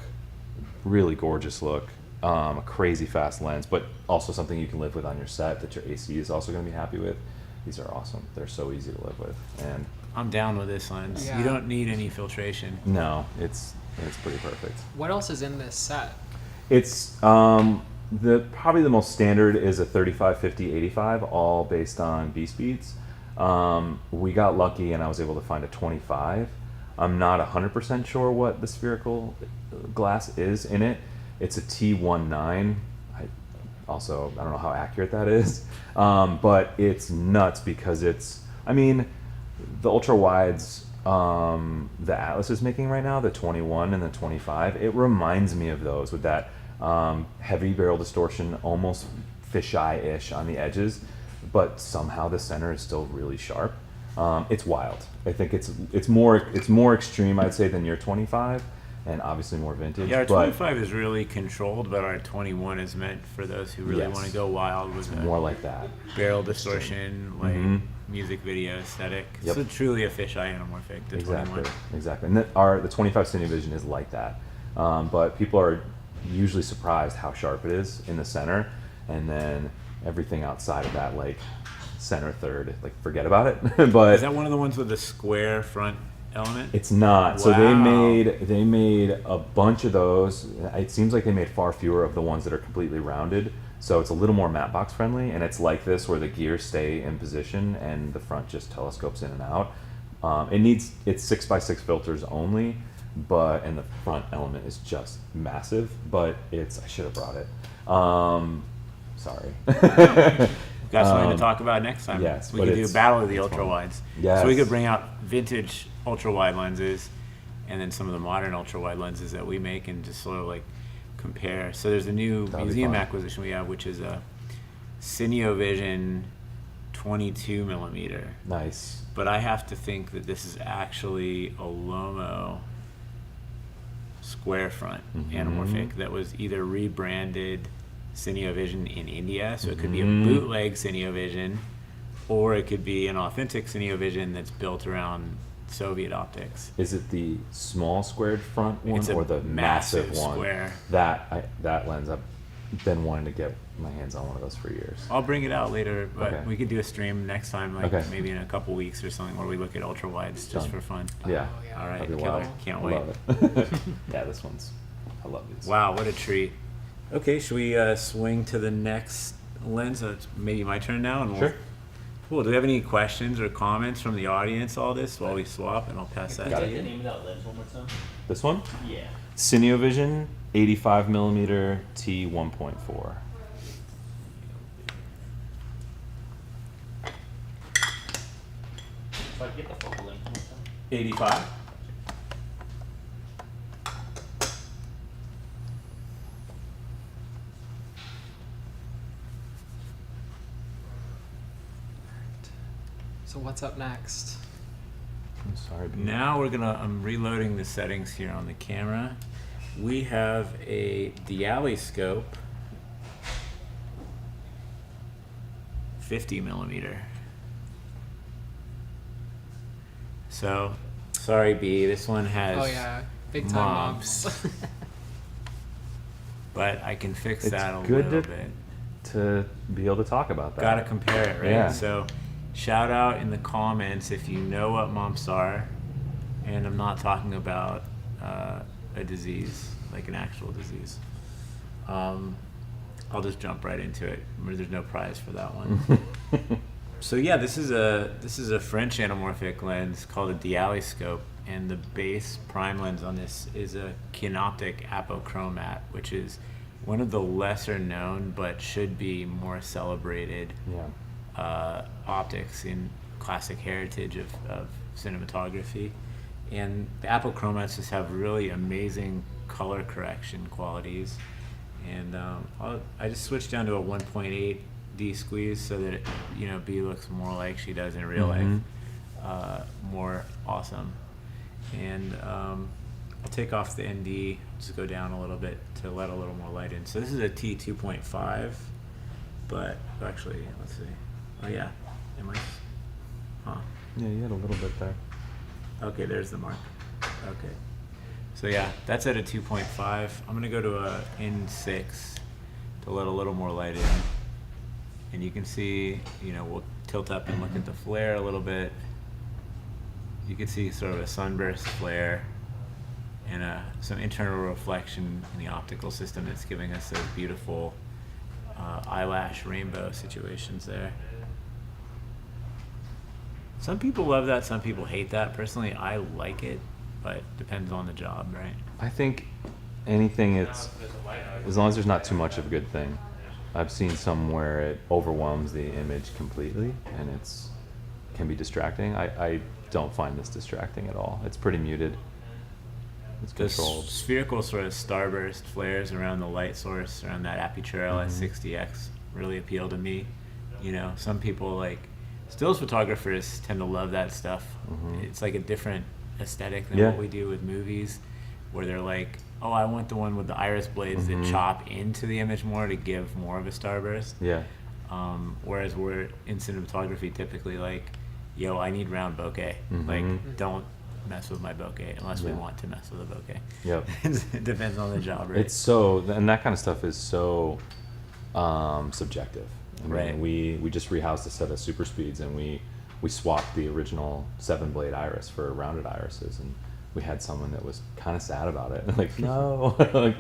Speaker 2: really gorgeous look, a crazy fast lens, but also something you can live with on your set that your AC is also going to be happy with. These are awesome. They're so easy to live with, and
Speaker 1: I'm down with this lens.
Speaker 3: Yeah.
Speaker 1: You don't need any filtration.
Speaker 2: no, it's pretty perfect.
Speaker 3: What else is in this set?
Speaker 2: It's probably the most standard is a 35, 50, 85, all based on B speeds. We got lucky, and I was able to find a 25. I'm not 100% sure what the spherical glass is in it. It's a T19. I don't know how accurate that is, but it's nuts because the ultra wides the Atlas is making right now, the 21 and the 25. It reminds me of those with that heavy barrel distortion, almost fisheye-ish on the edges, but somehow the center is still really sharp. It's wild. I think it's more extreme, I'd say, than your 25, and obviously more vintage.
Speaker 1: Yeah, our
Speaker 2: but
Speaker 1: 25 is really controlled, but our 21 is meant for those who really
Speaker 2: Yes.
Speaker 1: want to go wild with
Speaker 2: more like that.
Speaker 1: barrel distortion, like
Speaker 2: Mhm.
Speaker 1: music video aesthetic.
Speaker 2: Yep.
Speaker 1: So truly a fisheye anamorphic, the 21.
Speaker 2: Exactly. And the 25 Cinevision is like that. But people are usually surprised how sharp it is in the center, and then everything outside of that, like center third, like forget about it. But
Speaker 1: Is that one of the ones with the square front element?
Speaker 2: it's not. So they
Speaker 1: Wow.
Speaker 2: made a bunch of those. It seems like they made far fewer of the ones that are completely rounded. So it's a little more matte box friendly, and it's like this where the gears stay in position and the front just telescopes in and out. It's 6x6 filters only, and the front element is just massive. But I should have brought it. Sorry.
Speaker 1: Got something to talk about next time.
Speaker 2: yes,
Speaker 1: we
Speaker 2: but
Speaker 1: could do a
Speaker 2: it's-
Speaker 1: battle of the
Speaker 2: it's
Speaker 1: ultra
Speaker 2: fun.
Speaker 1: wides.
Speaker 2: Yes.
Speaker 1: So we could bring out vintage ultra wide lenses, and then some of the modern ultra wide lenses that we make, and just sort of like compare. So there's a new
Speaker 2: That'd be
Speaker 1: museum
Speaker 2: fun.
Speaker 1: acquisition we have, which is a CineoVision 22 millimeter.
Speaker 2: Nice.
Speaker 1: But I have to think that this is actually a Lomo square front
Speaker 2: Mhm.
Speaker 1: anamorphic that was either rebranded CineoVision in India, so it could be a
Speaker 2: Mhm.
Speaker 1: bootleg CineoVision, or it could be an authentic CineoVision that's built around Soviet optics.
Speaker 2: Is it the small squared front one
Speaker 1: It's a
Speaker 2: or the massive one?
Speaker 1: square.
Speaker 2: That lens, I've been wanting to get my hands on one of those for years.
Speaker 1: I'll bring it out later, but
Speaker 2: Okay.
Speaker 1: we could do a stream next time, like
Speaker 2: Okay.
Speaker 1: maybe in a couple weeks or something, where we look at ultra wides just
Speaker 2: Done.
Speaker 1: for fun.
Speaker 2: Yeah.
Speaker 3: Oh, yeah.
Speaker 1: All right,
Speaker 2: That'd be
Speaker 1: killer.
Speaker 2: wild.
Speaker 1: Can't
Speaker 2: I
Speaker 1: wait.
Speaker 2: love it. Yeah, this one's. I love these.
Speaker 1: Wow, what a treat. Okay, should we swing to the next lens? It's maybe my turn now. And
Speaker 2: Sure.
Speaker 1: Cool. Do we have any questions or comments from the audience? All this while we swap, and I'll pass that
Speaker 2: Got
Speaker 1: to
Speaker 2: it.
Speaker 4: Say the
Speaker 1: you.
Speaker 4: name of that lens one more time.
Speaker 2: This one,
Speaker 4: Yeah.
Speaker 2: CineoVision 85 millimeter T1.4.
Speaker 4: So I can get the focal length one more time.
Speaker 2: 85.
Speaker 3: So what's up next?
Speaker 2: I'm sorry. babe.
Speaker 1: Now I'm reloading the settings here on the camera. We have a Dially scope, 50 millimeter. So, sorry B, this one has
Speaker 3: Oh yeah, big time
Speaker 1: mobs.
Speaker 3: mobs.
Speaker 1: But I can fix
Speaker 2: It's
Speaker 1: that a
Speaker 2: good
Speaker 1: little
Speaker 2: to-
Speaker 1: bit.
Speaker 2: To be able to talk about that.
Speaker 1: Gotta compare it, right?
Speaker 2: Yeah.
Speaker 1: So, shout out in the comments if you know what mumps are, and I'm not talking about a disease, like an actual disease. I'll just jump right into it. There's no prize for that one. So yeah, this is a French anamorphic lens called a Dially scope, and the base prime lens on this is a Kinoptic apochromat, which is one of the lesser known but should be more celebrated
Speaker 2: Yeah.
Speaker 1: optics in classic heritage of cinematography. And the apochromats just have really amazing color correction qualities. And I just switched down to a 1.8 D squeeze so that it, B looks more like she does in real life, more awesome. And I'll take off the ND, just go down a little bit to let a little more light in. So this is a T2.5, but actually, let's see. Oh yeah,
Speaker 2: Yeah, you had a little bit there.
Speaker 1: Okay, there's the mark. Okay. So yeah, that's at a 2.5. I'm gonna go to a N6 to let a little more light in. And you can see, we'll tilt up and look at the flare a little bit. You can see sort of a sunburst flare and some internal reflection in the optical system that's giving us those beautiful eyelash rainbow situations there. Some people love that, some people hate that. Personally, I like it, but depends on the job, right?
Speaker 2: I think anything as long as there's not too much of a good thing. I've seen some where it overwhelms the image completely and can be distracting. I don't find this distracting at all. It's pretty muted. It's controlled.
Speaker 1: The spherical sort of starburst flares around the light source, around that Aputure LS60X really appeal to me. Some people stills photographers tend to love that stuff. It's like a different aesthetic than what we do with movies, where they're like, oh, I want the one with the iris blades that chop into the image more to give more of a starburst.
Speaker 2: Yeah.
Speaker 1: Whereas we're in cinematography typically like, yo, I need round bokeh. Don't mess with my bokeh unless we want to mess with a bokeh.
Speaker 2: Yep.
Speaker 1: It depends on the job, right?
Speaker 2: It's and that kind of stuff is so subjective. I mean, we just rehoused a set of super speeds and we swapped the original 7-blade iris for rounded irises, and we had someone that was kind of sad about it. Like, no, like,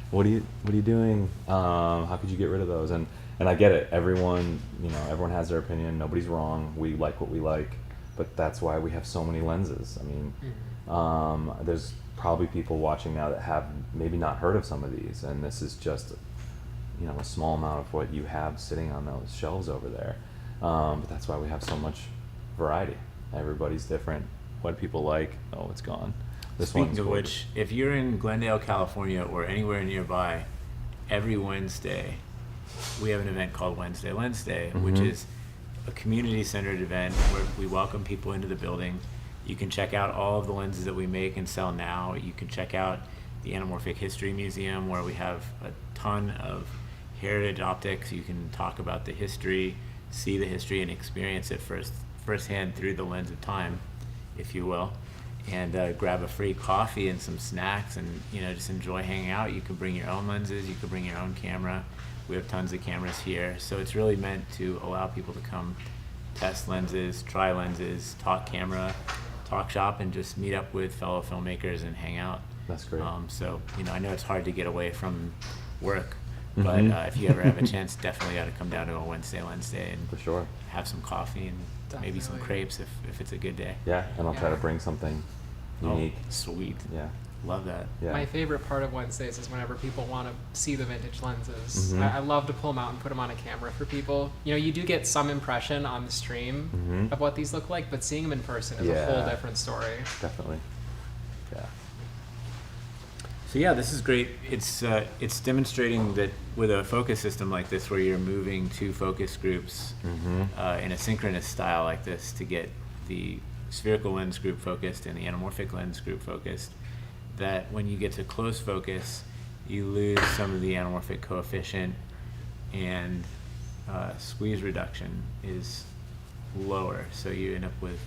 Speaker 2: what are you doing? How could you get rid of those? And I get it. Everyone has their opinion. Nobody's wrong. We like what we like, but that's why we have so many lenses. I mean, there's probably people watching now that have maybe not heard of some of these, and this is just a small amount of what you have sitting on those shelves over there. But that's why we have so much variety. Everybody's different. What people like, it's gone.
Speaker 1: Speaking of which, if you're in Glendale, California, or anywhere nearby, every Wednesday, we have an event called Wednesday Lens Day, which is a community-centered event where we welcome people into the building. You can check out all of the lenses that we make and sell now. You can check out the Anamorphic History Museum, where we have a ton of heritage optics. You can talk about the history, see the history, and experience it firsthand through the lens of time, if you will, and grab a free coffee and some snacks and just enjoy hanging out. You can bring your own lenses, you can bring your own camera. We have tons of cameras here, so it's really meant to allow people to come test lenses, try lenses, talk camera, talk shop, and just meet up with fellow filmmakers and hang out.
Speaker 2: That's great.
Speaker 1: So I know it's hard to get away from work, but if you ever have a chance, definitely got to come down to a Wednesday Lens Day and
Speaker 2: For sure.
Speaker 1: have some coffee and maybe some crepes if it's a good day.
Speaker 2: Yeah, and I'll try to bring something unique.
Speaker 1: Oh, sweet.
Speaker 2: Yeah.
Speaker 1: Love that.
Speaker 2: Yeah.
Speaker 3: My favorite part of Wednesdays is whenever people want to see the vintage lenses. I love to pull them out and put them on a camera for people. You do get some impression on the stream of what these look like, but seeing them in person is a whole different story.
Speaker 2: Definitely. Yeah.
Speaker 1: So yeah, this is great. It's demonstrating that with a focus system like this, where you're moving two focus groups in a synchronous style like this to get the spherical lens group focused and the anamorphic lens group focused, that when you get to close focus, you lose some of the anamorphic coefficient, and squeeze reduction is lower, so you end up with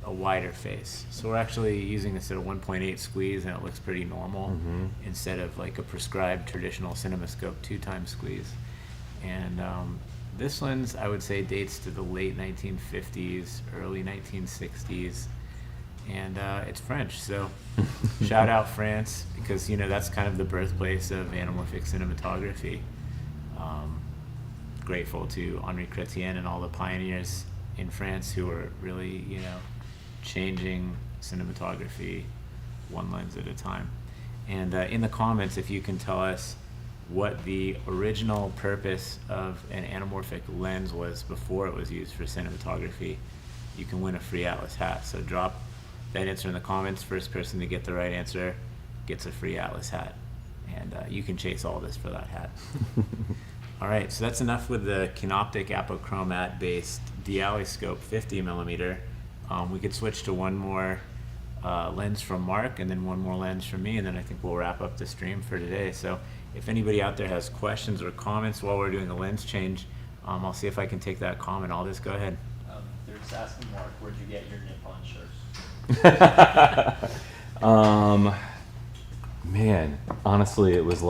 Speaker 1: a wider face. So we're actually using this at a 1.8 squeeze, and it looks pretty normal instead of like a prescribed traditional CinemaScope 2x squeeze. And this lens, I would say, dates to the late 1950s, early 1960s, and it's French. So shout out France, because that's kind of the birthplace of anamorphic cinematography. Grateful to Henri Chrétien and all the pioneers in France who are really, changing cinematography one lens at a time. And in the comments, if you can tell us what the original purpose of an anamorphic lens was before it was used for cinematography, you can win a free Atlas hat. So drop that answer in the comments. First person to get the right answer gets a free Atlas hat. And you can chase all this for that hat. All right, so that's enough with the Canoptic apochromat-based Dially scope 50 millimeter. We could switch to one more lens from Mark and then one more lens from me, and then I think we'll wrap up the stream for today. So if anybody out there has questions or comments while we're doing the lens change, I'll see if I can take that comment. I'll just go ahead.
Speaker 4: They're just asking Mark, where'd you get your Nippon shirts?
Speaker 2: Man, honestly, it was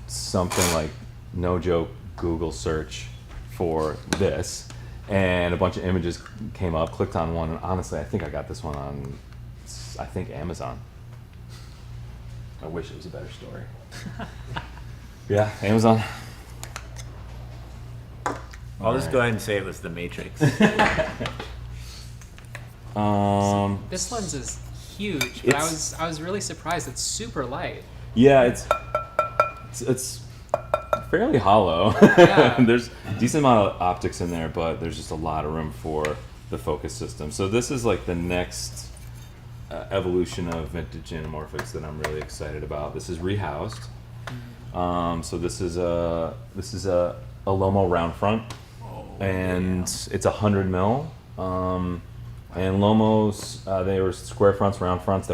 Speaker 2: something like, no joke, Google search for this, and a bunch of images came up, clicked on one, and honestly, I think I got this one on, Amazon. I wish it was a better story. Yeah, Amazon.
Speaker 1: I'll just go ahead and say it was the Matrix.
Speaker 3: This lens is huge, but I was really surprised. It's super light.
Speaker 2: Yeah, it's fairly hollow.
Speaker 3: Yeah.
Speaker 2: There's a decent amount of optics in there, but there's just a lot of room for the focus system. So this is like the next evolution of vintage anamorphics that I'm really excited about. This is rehoused. So this is a Lomo round front, and it's 100 mil. And Lomos, they were square fronts, round fronts.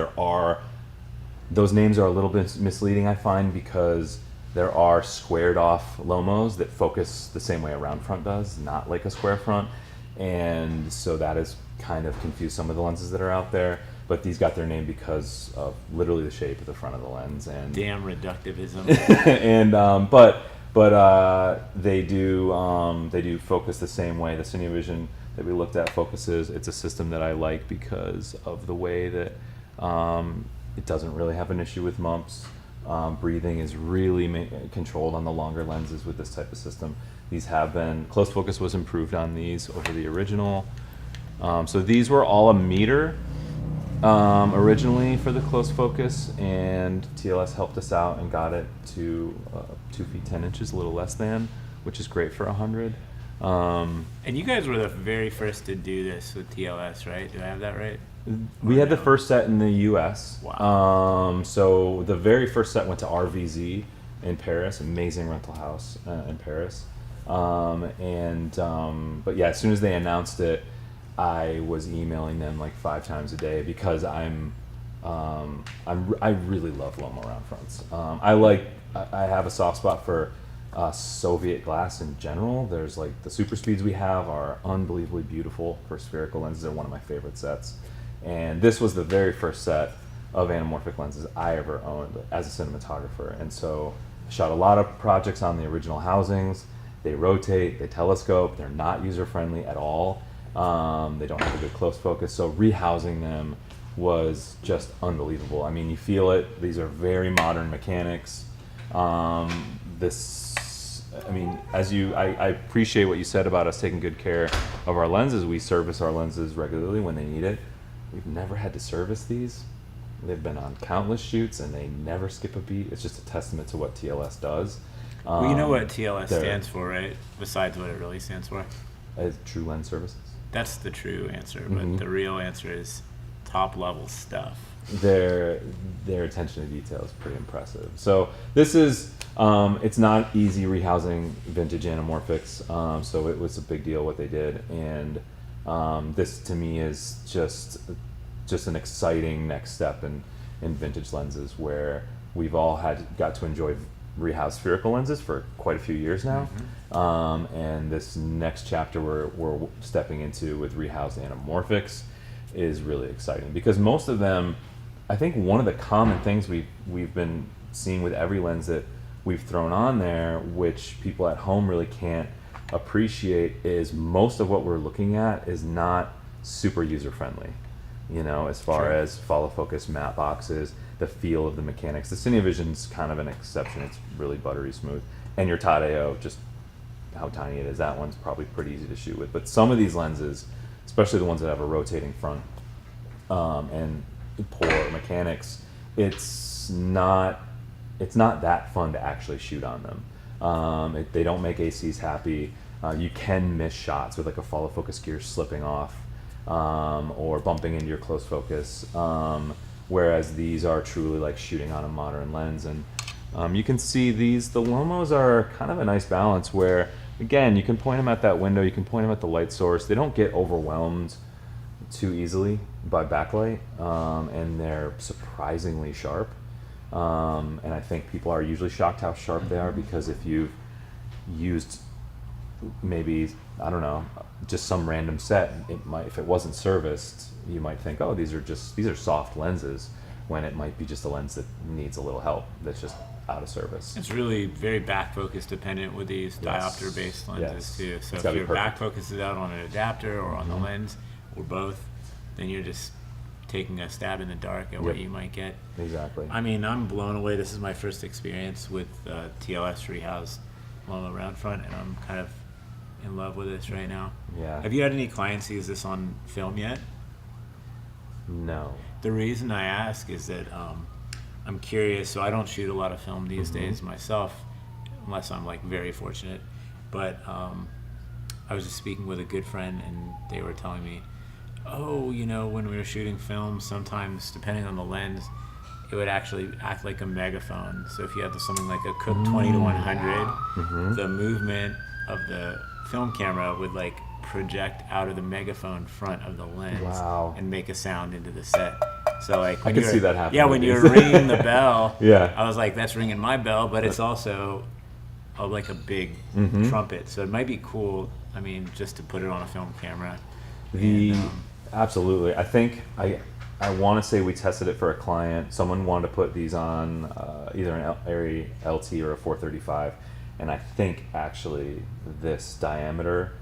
Speaker 2: Those names are a little bit misleading, I find, because there are squared off Lomos that focus the same way a round front does, not like a square front. And so that has kind of confused some of the lenses that are out there. But these got their name because of literally the shape of the front of the lens. And
Speaker 1: Damn reductivism.
Speaker 2: and but they do focus the same way. The Cinevision that we looked at focuses. It's a system that I like because of the way that it doesn't really have an issue with mumps. Breathing is really controlled on the longer lenses with this type of system. These have been, close focus was improved on these over the original. So these were all a meter originally for the close focus, and TLS helped us out and got it to 2 feet 10 inches, a little less than, which is great for 100.
Speaker 1: And you guys were the very first to do this with TLS, right? Do I have that right?
Speaker 2: We had the first set in the U.S.
Speaker 1: Wow.
Speaker 2: So the very first set went to RVZ in Paris, amazing rental house in Paris. But yeah, as soon as they announced it, I was emailing them like 5 times a day because I really love Lomo round fronts. I have a soft spot for Soviet glass in general. There's like the super speeds we have are unbelievably beautiful for spherical lenses. They're one of my favorite sets. And this was the very first set of anamorphic lenses I ever owned as a cinematographer. And so I shot a lot of projects on the original housings. They rotate, they telescope, they're not user-friendly at all. They don't have a good close focus. So rehousing them was just unbelievable. I mean, you feel it. These are very modern mechanics. I appreciate what you said about us taking good care of our lenses. We service our lenses regularly when they need it. We've never had to service these. They've been on countless shoots and they never skip a beat. It's just a testament to what TLS does.
Speaker 1: Well, you know what TLS stands for, right? Besides what it really stands for.
Speaker 2: True Lens Services.
Speaker 1: That's the true answer, but the real answer is top level stuff.
Speaker 2: Their attention to detail is pretty impressive. So this is it's not easy rehousing vintage anamorphics. So it was a big deal what they did, and this to me is just an exciting next step in vintage lenses where we've all got to enjoy rehoused spherical lenses for quite a few years now. And this next chapter we're stepping into with rehoused anamorphics is really exciting because most of them, I think one of the common things we've been seeing with every lens that we've thrown on there, which people at home really can't appreciate, is most of what we're looking at is not super user friendly. You know, as far as follow focus, matte boxes, the feel of the mechanics. The Cinevision's kind of an exception. It's really buttery smooth. And your Tadeo, just how tiny it is, that one's probably pretty easy to shoot with. But some of these lenses, especially the ones that have a rotating front and poor mechanics, it's not that fun to actually shoot on them. They don't make ACs happy. You can miss shots with like a follow focus gear slipping off or bumping into your close focus. whereas these are truly like shooting on a modern lens. And you can see the Lomos are kind of a nice balance where, again, you can point them at that window, you can point them at the light source. They don't get overwhelmed too easily by backlight, and they're surprisingly sharp. And I think people are usually shocked how sharp they are, because if you've used maybe, I don't know, just some random set, it might, if it wasn't serviced, you might think, oh, these are soft lenses, when it might be just a lens that needs a little help, that's just out of service.
Speaker 1: It's really very back focus dependent with these diopter based lenses too. So
Speaker 2: It's
Speaker 1: if
Speaker 2: gotta be
Speaker 1: your
Speaker 2: perfect.
Speaker 1: back focus is out on an adapter or on the lens or both, then you're just taking a stab in the dark at what
Speaker 2: Yep.
Speaker 1: you might get.
Speaker 2: Exactly.
Speaker 1: I mean, I'm blown away. This is my first experience with TLS rehoused Loma round front, and I'm kind of in love with this right now.
Speaker 2: Yeah.
Speaker 1: Have you had any clients use this on film yet?
Speaker 2: No.
Speaker 1: The reason I ask is that I'm curious. So I don't shoot a lot of film these days myself, unless I'm like very fortunate. But I was just speaking with a good friend, and they were telling me, oh, you know, when we were shooting film, sometimes depending on the lens, it would actually act like a megaphone. So if you had something like a Cook 20-100, the movement of the film camera would like project out of the megaphone front of the lens
Speaker 2: Wow.
Speaker 1: and make a sound into the set. So like when
Speaker 2: could
Speaker 1: you're-
Speaker 2: see that happening
Speaker 1: Yeah,
Speaker 2: with
Speaker 1: when you're
Speaker 2: these.
Speaker 1: ringing the bell,
Speaker 2: Yeah.
Speaker 1: I was like, that's ringing my bell, but it's also like a big trumpet. So it might be cool. I mean, just to put it on a film camera.
Speaker 2: Absolutely. I think I want to say we tested it for a client. Someone wanted to put these on either an Arri LT or a 435, and I think actually this diameter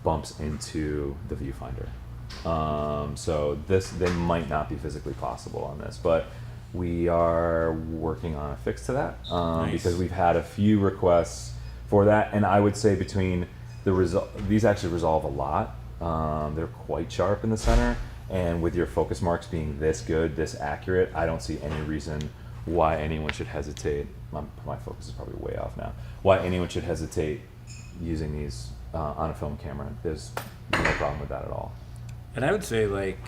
Speaker 2: bumps into the viewfinder. So they might not be physically possible on this, but we are working on a fix to that,
Speaker 1: Nice.
Speaker 2: because we've had a few requests for that, and I would say between these actually resolve a lot. They're quite sharp in the center, and with your focus marks being this good, this accurate, I don't see any reason why anyone should hesitate. My focus is probably way off now. Why anyone should hesitate using these on a film camera? There's no problem with that at all.
Speaker 1: And I would say like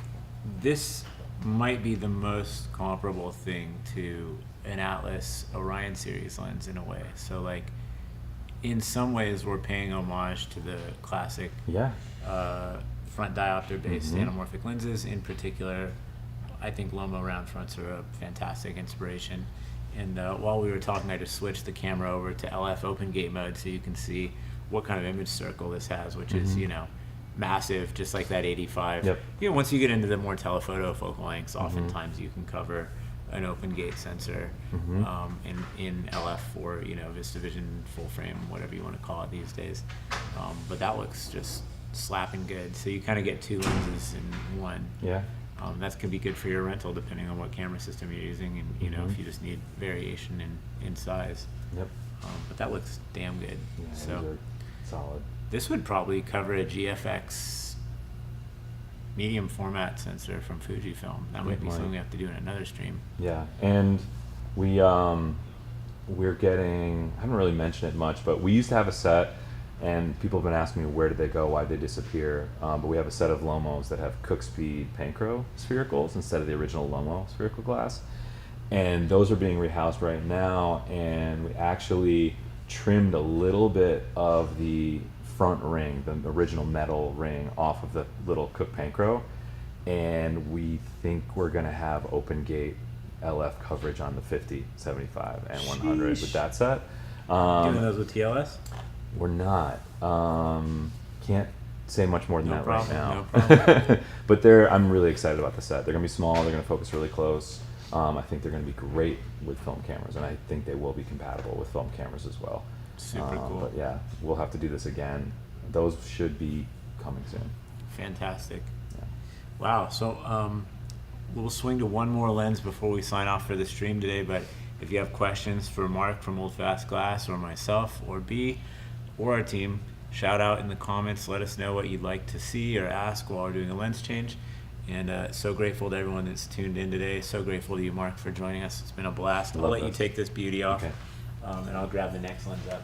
Speaker 1: this might be the most comparable thing to an Atlas Orion series lens in a way. So like in some ways we're paying homage to the classic
Speaker 2: Yeah.
Speaker 1: front diopter based anamorphic lenses. In particular, I think Loma round fronts are a fantastic inspiration. And while we were talking, I just switched the camera over to LF open gate mode so you can see what kind of image circle this has, which is, you know, massive, just like that 85.
Speaker 2: Yep.
Speaker 1: You know, once you get into the more telephoto focal lengths, oftentimes you can cover an open gate sensor in LF for, you know, VistaVision full frame, whatever you want to call it these days. But that looks just slapping good. So you kind of get two lenses in one.
Speaker 2: Yeah.
Speaker 1: That can be good for your rental depending on what camera system you're using, and you know, if you just need variation in size.
Speaker 2: Yep.
Speaker 1: But that looks damn good.
Speaker 2: Yeah, these
Speaker 1: So
Speaker 2: are solid.
Speaker 1: this would probably cover a GFX medium format sensor from Fujifilm. That might be
Speaker 2: might.
Speaker 1: something we have to do in another stream.
Speaker 2: Yeah, and we're getting, I haven't really mentioned it much, but we used to have a set, and people have been asking me where did they go, why did they disappear, but we have a set of Lomos that have Cook Speed Pancro sphericals instead of the original Lomo spherical glass, and those are being rehoused right now, and we actually trimmed a little bit of the front ring, the original metal ring, off of the little Cook Pancro, and we think we're going to have open gate LF coverage on the 50, 75, and 100 with that set.
Speaker 1: Doing those with TLS?
Speaker 2: We're not. Can't say much more than
Speaker 1: No
Speaker 2: that
Speaker 1: problem,
Speaker 2: right
Speaker 1: no
Speaker 2: now.
Speaker 1: problem.
Speaker 2: But I'm really excited about the set. They're going to be small. They're going to focus really close. I think they're going to be great with film cameras, and I think they will be compatible with film cameras as well.
Speaker 1: Super cool.
Speaker 2: But yeah, we'll have to do this again. Those should be coming soon.
Speaker 1: Fantastic.
Speaker 2: Yeah.
Speaker 1: Wow. So we'll swing to one more lens before we sign off for the stream today. But if you have questions for Mark from Old Fast Glass, or myself, or B, or our team, shout out in the comments. Let us know what you'd like to see or ask while we're doing a lens change. And so grateful to everyone that's tuned in today. So grateful to you, Mark, for joining us. It's been a blast. I'll
Speaker 2: Love
Speaker 1: let you
Speaker 2: this.
Speaker 1: take this beauty off,
Speaker 2: Okay.
Speaker 1: and I'll grab the next lens up.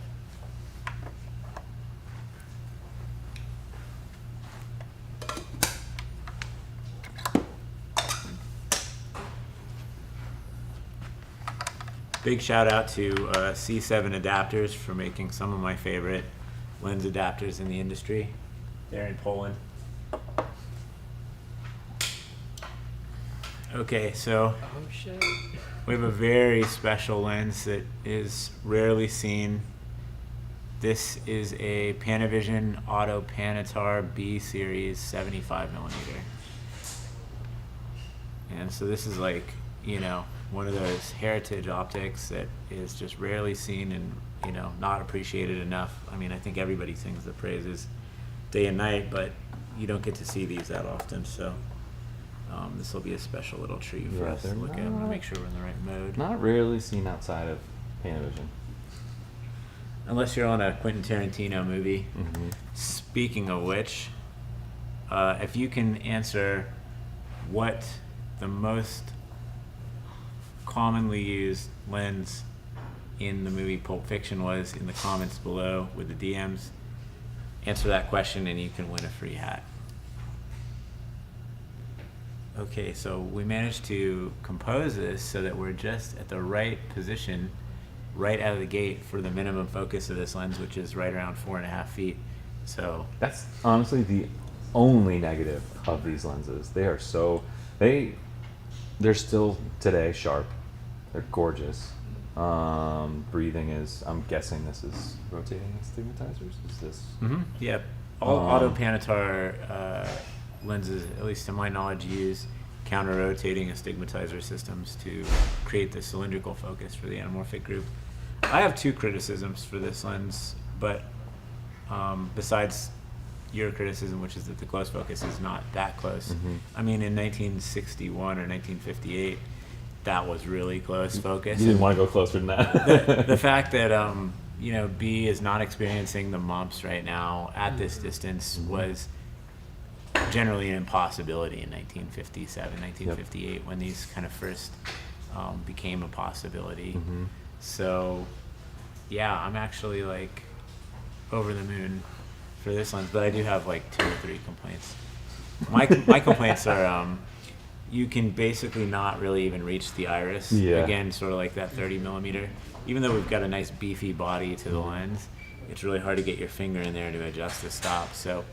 Speaker 1: Big shout out to C7 Adapters for making some of my favorite lens adapters in the industry. They're in Poland. Okay, so
Speaker 3: Oh shit.
Speaker 1: we have a very special lens that is rarely seen. This is a Panavision Auto Panatar B Series 75 millimeter. And so this is like, you know, one of those heritage optics that is just rarely seen and, you know, not appreciated enough. I mean, I think everybody sings the praises day and night, but you don't get to see these that often. So this will be a special little treat for
Speaker 2: Yeah,
Speaker 1: us to
Speaker 2: they're
Speaker 1: look at. I'm gonna
Speaker 2: not-
Speaker 1: make sure we're in the right mode.
Speaker 2: Not rarely seen outside of Panavision.
Speaker 1: Unless you're on a Quentin Tarantino movie.
Speaker 2: Mm-hmm.
Speaker 1: Speaking of which, if you can answer what the most commonly used lens in the movie Pulp Fiction was in the comments below with the DMs, answer that question and you can win a free hat. Okay, so we managed to compose this so that we're just at the right position right out of the gate for the minimum focus of this lens, which is right around 4.5 feet. So
Speaker 2: That's honestly the only negative of these lenses. They are so they're still today sharp. They're gorgeous. Breathing is. I'm guessing this is rotating astigmatizers. Is this?
Speaker 1: yeah, all auto Panatar lenses, at least to my knowledge, use counter-rotating astigmatizer systems to create the cylindrical focus for the anamorphic group. I have two criticisms for this lens, but besides your criticism, which is that the close focus is not that close.
Speaker 2: Mm-hmm.
Speaker 1: I mean, in 1961 or 1958, that was really close focus.
Speaker 2: You didn't want to go closer than that.
Speaker 1: The fact that you know, B is not experiencing the mumps right now at this distance was generally an impossibility in 1957, 1958, when these kind of first became a possibility.
Speaker 2: Mhm.
Speaker 1: So, yeah, I'm actually like over the moon for this lens, but I do have like 2 or 3 complaints. My complaints are you can basically not really even reach the iris.
Speaker 2: Yeah.
Speaker 1: Again, sort of like that 30 millimeter. Even though we've got a nice beefy body to the lens, it's really hard to get your finger in there to adjust the stop. So,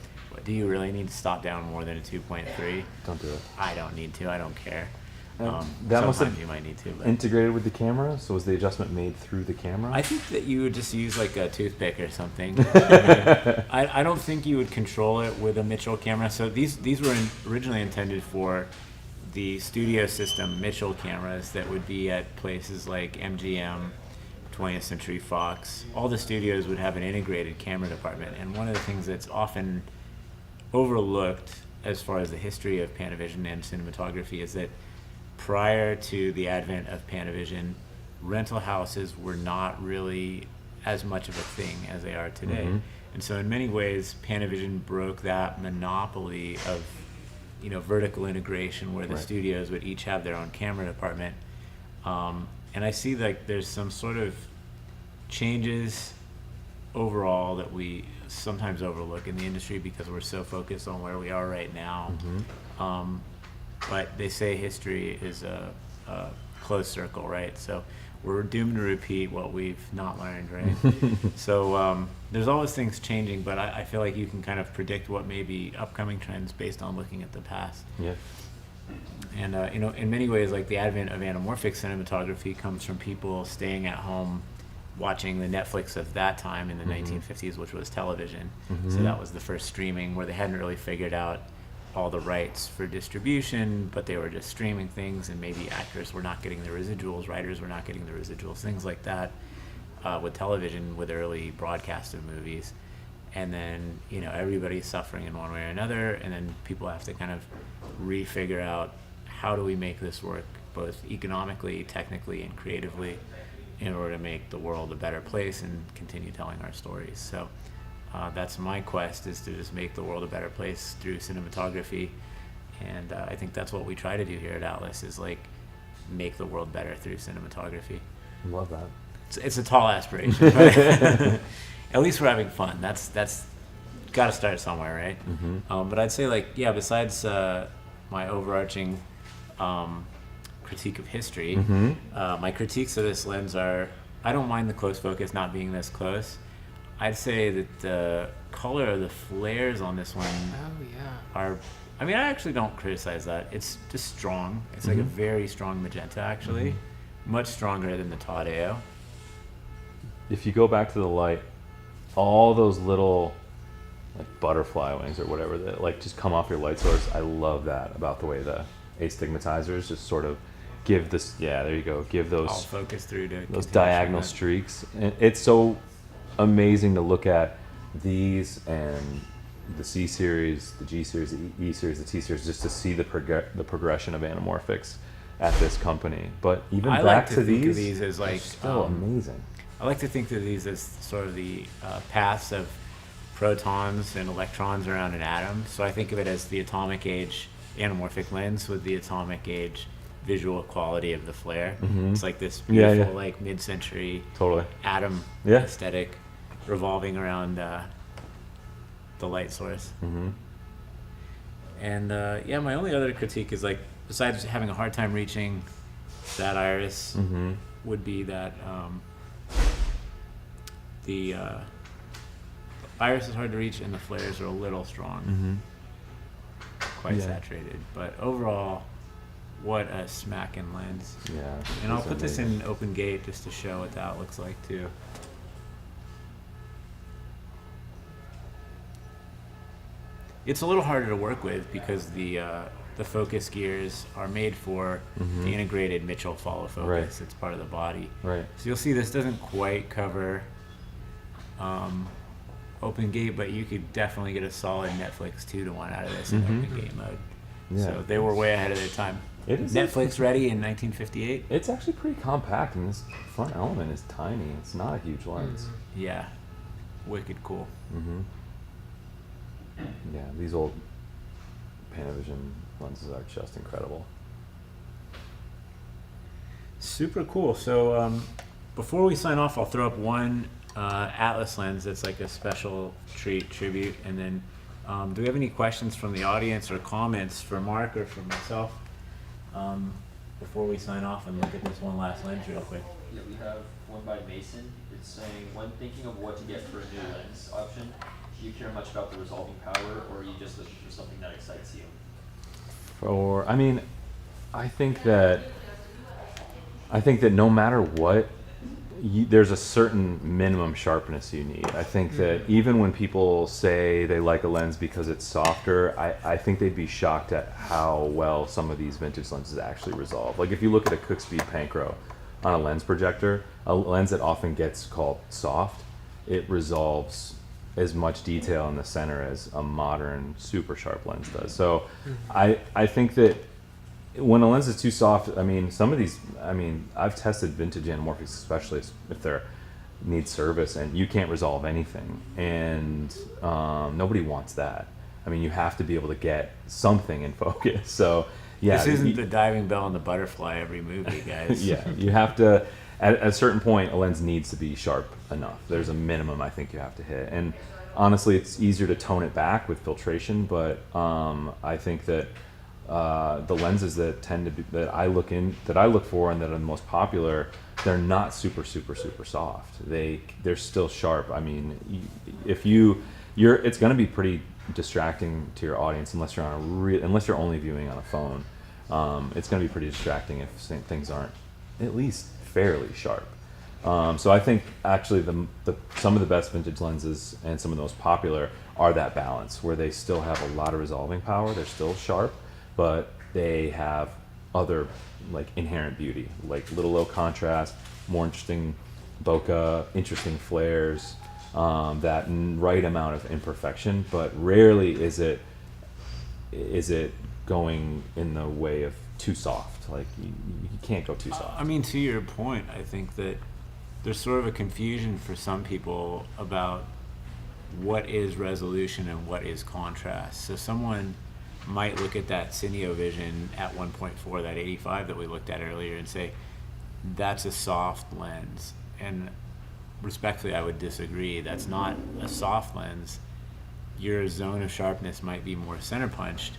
Speaker 1: do you really need to stop down more than a 2.3?
Speaker 2: Don't do it.
Speaker 1: I don't need to. I don't care.
Speaker 2: That must
Speaker 1: Sometimes
Speaker 2: have
Speaker 1: you might need to. But
Speaker 2: integrated with the camera. So was the adjustment made through the camera?
Speaker 1: I think that you would just use like a toothpick or something. I don't think you would control it with a Mitchell camera. So these were originally intended for the studio system Mitchell cameras that would be at places like MGM, 20th Century Fox. All the studios would have an integrated camera department. And one of the things that's often overlooked as far as the history of Panavision and cinematography is that prior to the advent of Panavision, rental houses were not really as much of a thing as they are today.
Speaker 2: Mhm.
Speaker 1: And so in many ways, Panavision broke that monopoly of, you know, vertical integration where the
Speaker 2: Right.
Speaker 1: studios would each have their own camera department. And I see like there's some sort of changes overall that we sometimes overlook in the industry because we're so focused on where we are right now. But they say history is a closed circle, right? So we're doomed to repeat what we've not learned, right? So there's always things changing, but I feel like you can kind of predict what may be upcoming trends based on looking at the past.
Speaker 2: Yeah.
Speaker 1: And you know, in many ways, like the advent of anamorphic cinematography comes from people staying at home watching the Netflix of that time in the 1950s, which was television. So that was the first streaming where they hadn't really figured out all the rights for distribution, but they were just streaming things, and maybe actors were not getting the residuals, writers were not getting the residuals, things like that with television, with early broadcast of movies. And then, you know, everybody's suffering in one way or another, and then people have to kind of refigure out how do we make this work both economically, technically, and creatively in order to make the world a better place and continue telling our stories. So that's my quest, is to just make the world a better place through cinematography. And I think that's what we try to do here at Atlas, is like make the world better through cinematography.
Speaker 2: Love that.
Speaker 1: It's a tall aspiration, but at least we're having fun. That's got to start somewhere, right? But I'd say, like, yeah, besides my overarching critique of history.
Speaker 2: Mm-hmm.
Speaker 1: My critiques of this lens are, I don't mind the close focus not being this close. I'd say that the color of the flares on this one
Speaker 3: Oh yeah.
Speaker 1: are, I mean, I actually don't criticize that. It's just strong. It's like a
Speaker 2: Mhm.
Speaker 1: very strong magenta, actually. Much stronger than the Tadeo.
Speaker 2: If you go back to the light, all those little like butterfly wings or whatever that like just come off your light source, I love that about the way the astigmatizers just sort of give this, yeah, there you go, give
Speaker 1: All
Speaker 2: those
Speaker 1: focus through to
Speaker 2: those
Speaker 1: continue
Speaker 2: diagonal
Speaker 1: showing
Speaker 2: streaks. And it's so amazing to look at these and the C series, the G series, the E series, the T series, just to see the progression of anamorphics at this company. But even
Speaker 1: I
Speaker 2: back
Speaker 1: like to
Speaker 2: to
Speaker 1: think
Speaker 2: these,
Speaker 1: of these as
Speaker 2: they're
Speaker 1: like,
Speaker 2: still amazing.
Speaker 1: I like to think of these as sort of the paths of protons and electrons around an atom. So I think of it as the atomic age anamorphic lens with the atomic age visual quality of the flare.
Speaker 2: Mhm.
Speaker 1: It's like this
Speaker 2: Yeah,
Speaker 1: beautiful,
Speaker 2: yeah.
Speaker 1: like mid-century
Speaker 2: Totally.
Speaker 1: atom
Speaker 2: Yeah.
Speaker 1: aesthetic revolving around the light source.
Speaker 2: Mm-hmm.
Speaker 1: And yeah, my only other critique is like, besides having a hard time reaching that iris,
Speaker 2: Mm-hmm.
Speaker 1: would be that the iris is hard to reach and the flares are a little strong,
Speaker 2: Mm-hmm.
Speaker 1: quite
Speaker 2: Yeah.
Speaker 1: saturated. But overall, what a smacking lens.
Speaker 2: Yeah.
Speaker 1: And I'll
Speaker 2: it's
Speaker 1: put this
Speaker 2: amazing.
Speaker 1: in open gate just to show what that looks like too. It's a little harder to work with because the focus gears are made for
Speaker 2: Mhm.
Speaker 1: the integrated Mitchell follow focus.
Speaker 2: Right.
Speaker 1: It's part of the body.
Speaker 2: Right.
Speaker 1: So you'll see this doesn't quite cover open gate, but you could definitely get a solid Netflix 2-to-1 out of this in
Speaker 2: Mhm.
Speaker 1: open gate mode.
Speaker 2: Yeah.
Speaker 1: So they were way ahead of their time.
Speaker 2: It is
Speaker 1: Netflix ready in 1958.
Speaker 2: It's actually pretty compact, and this front element is tiny. It's not a huge lens.
Speaker 1: Yeah, wicked cool.
Speaker 2: Mm-hmm. Yeah, these old Panavision lenses are just incredible.
Speaker 1: Super cool. So before we sign off, I'll throw up one Atlas lens that's like a special tribute. And then do we have any questions from the audience or comments for Mark or for myself before we sign off and look at this one last lens real quick?
Speaker 4: Yeah, we have one by Mason. It's saying, when thinking of what to get for a new lens option, do you care much about the resolving power, or are you just looking for something that excites you?
Speaker 2: I mean, I think that no matter what, there's a certain minimum sharpness you need. I think that even when people say they like a lens because it's softer, I think they'd be shocked at how well some of these vintage lenses actually resolve. Like if you look at a Cookspeed Pancro on a lens projector, a lens that often gets called soft, it resolves as much detail in the center as a modern super sharp lens does. So I think that when a lens is too soft, I mean, some of these, I mean, I've tested vintage anamorphics, especially if they're need service, and you can't resolve anything, and nobody wants that. I mean, you have to be able to get something in focus. So yeah,
Speaker 1: This isn't the diving bell and the butterfly every movie, guys.
Speaker 2: yeah, you have to. At a certain point, a lens needs to be sharp enough. There's a minimum I think you have to hit, and honestly, it's easier to tone it back with filtration. But I think that the lenses that tend to be that I look for and that are the most popular, they're not super soft. They're still sharp. I mean, if it's going to be pretty distracting to your audience unless you're unless you're only viewing on a phone. It's going to be pretty distracting if things aren't at least fairly sharp. So I think actually some of the best vintage lenses and some of the most popular are that balance where they still have a lot of resolving power. They're still sharp, but they have other like inherent beauty, like little low contrast, more interesting bokeh, interesting flares, that right amount of imperfection. But rarely is it going in the way of too soft. Like you can't go too soft.
Speaker 1: I mean, to your point, I think that there's sort of a confusion for some people about what is resolution and what is contrast. So someone might look at that Cineo Vision at 1.4, that 85 that we looked at earlier, and say, that's a soft lens. And respectfully, I would disagree. That's not a soft lens. Your zone of sharpness might be more center punched,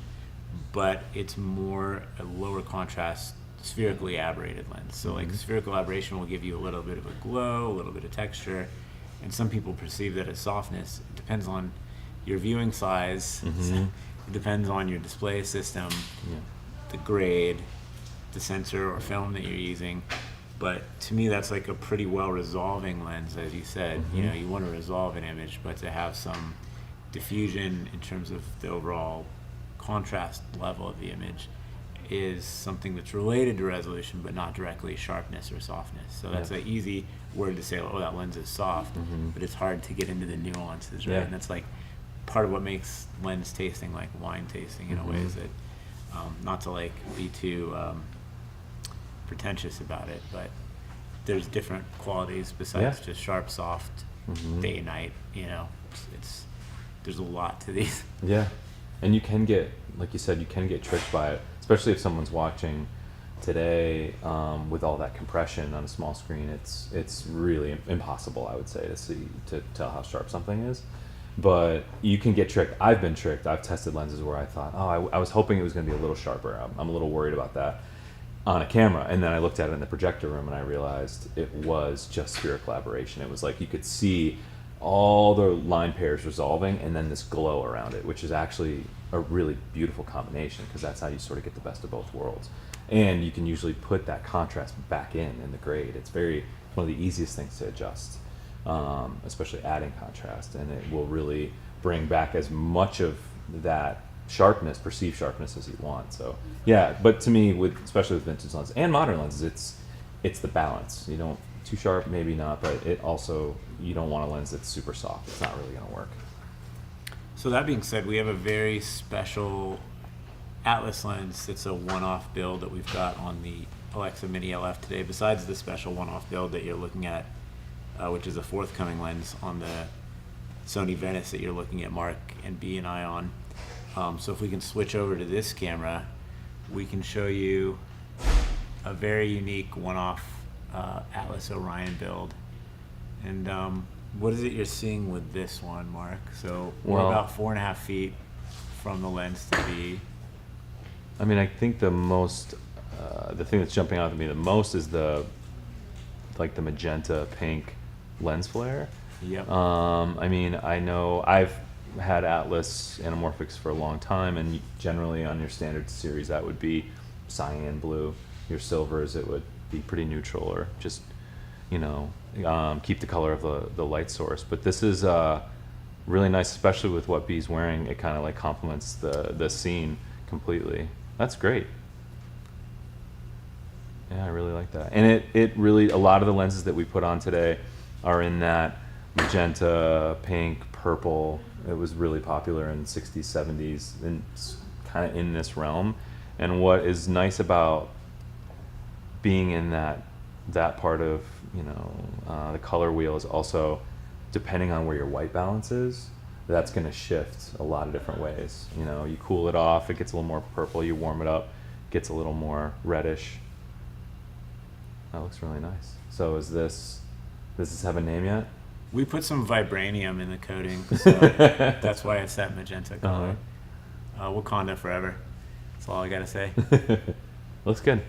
Speaker 1: but it's more a lower contrast spherically aberrated lens. So like spherical aberration will give you a little bit of a glow, a little bit of texture, and some people perceive that as softness. It depends on your viewing size. It depends on your display system, the grade, the sensor or film that you're using. But to me, that's like a pretty well resolving lens, as you said. You know, you want to resolve an image, but to have some diffusion in terms of the overall contrast level of the image is something that's related to resolution, but not directly sharpness or softness. So that's an easy word to say, oh, that lens is soft, but it's hard to get into the nuances, right? And that's like part of what makes lens tasting like wine tasting in a way, is that not to like be too pretentious about it, but there's different qualities besides just sharp, soft, day, night. You know, it's there's a lot to these.
Speaker 2: Yeah, and you can get, like you said, you can get tricked by it, especially if someone's watching today with all that compression on a small screen. It's really impossible, I would say, to tell how sharp something is. But you can get tricked. I've been tricked. I've tested lenses where I thought, oh, I was hoping it was going to be a little sharper. I'm a little worried about that on a camera. And then I looked at it in the projector room and I realized it was just spherical aberration. It was like you could see all the line pairs resolving and then this glow around it, which is actually a really beautiful combination, because that's how you sort of get the best of both worlds. And you can usually put that contrast back in the grade. It's one of the easiest things to adjust, especially adding contrast, and it will really bring back as much of that sharpness, perceived sharpness, as you want. So yeah, but to me, especially with vintage lenses and modern lenses, it's the balance. You don't too sharp, maybe not, but it also, you don't want a lens that's super soft. It's not really going to work.
Speaker 1: So that being said, we have a very special Atlas lens. It's a one-off build that we've got on the Alexa Mini LF today, besides the special one-off build that you're looking at, which is a forthcoming lens on the Sony Venice that you're looking at, Mark and B and I on. So if we can switch over to this camera, we can show you a very unique one-off Atlas Orion build. And what is it you're seeing with this one, Mark? So we're about 4.5 feet from the lens to be.
Speaker 2: I mean, I think the thing that's jumping out at me the most is the magenta pink lens flare.
Speaker 1: Yep.
Speaker 2: I mean, I know I've had Atlas anamorphics for a long time, and generally on your standard series that would be cyan blue. Your silvers, it would be pretty neutral, or just, you know, keep the color of the light source. But this is really nice, especially with what B's wearing. It kind of like complements the scene completely. That's great. Yeah, I really like that. And it really, a lot of the lenses that we put on today are in that magenta, pink, purple. It was really popular in 60s, 70s, and kind of in this realm. And what is nice about being in that part of, you know, the color wheel is also, depending on where your white balance is, that's going to shift a lot of different ways. You know, you cool it off, it gets a little more purple. You warm it up, it gets a little more reddish. That looks really nice. So does this have a name yet?
Speaker 1: We put some vibranium in the coating, so that's why it's that magenta color. Wakanda forever. That's all I gotta say.
Speaker 2: Looks good.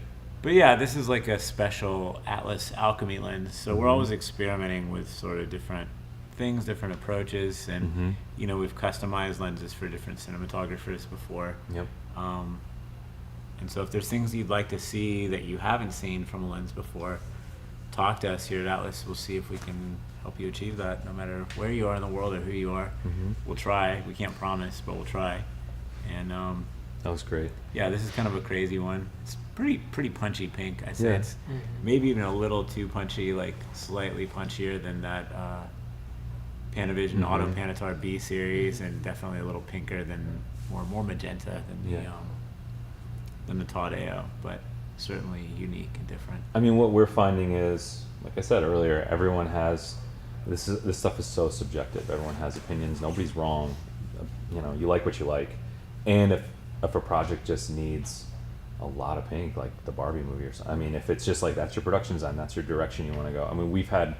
Speaker 1: But yeah, this is like a special Atlas Alchemy lens. So we're always experimenting with sort of different things, different approaches, and you know, we've customized lenses for different cinematographers before.
Speaker 2: Yep.
Speaker 1: And so if there's things you'd like to see that you haven't seen from a lens before, talk to us here at Atlas. We'll see if we can help you achieve that, no matter where you are in the world or who you are. We'll try. We can't promise, but we'll try. And
Speaker 2: that was great.
Speaker 1: yeah, this is kind of a crazy one. It's pretty punchy pink. I'd say it's maybe even a little too punchy, like slightly punchier than that Panavision Auto Panatar B series, and definitely a little pinker than more magenta than the Todd AO, but certainly unique and different.
Speaker 2: I mean, what we're finding is, like I said earlier, everyone has this stuff is so subjective. Everyone has opinions. Nobody's wrong. You know, you like what you like. And if a project just needs a lot of pink, like the Barbie movie or something, I mean, if it's just like that's your production design, that's your direction you want to go. I mean, we've had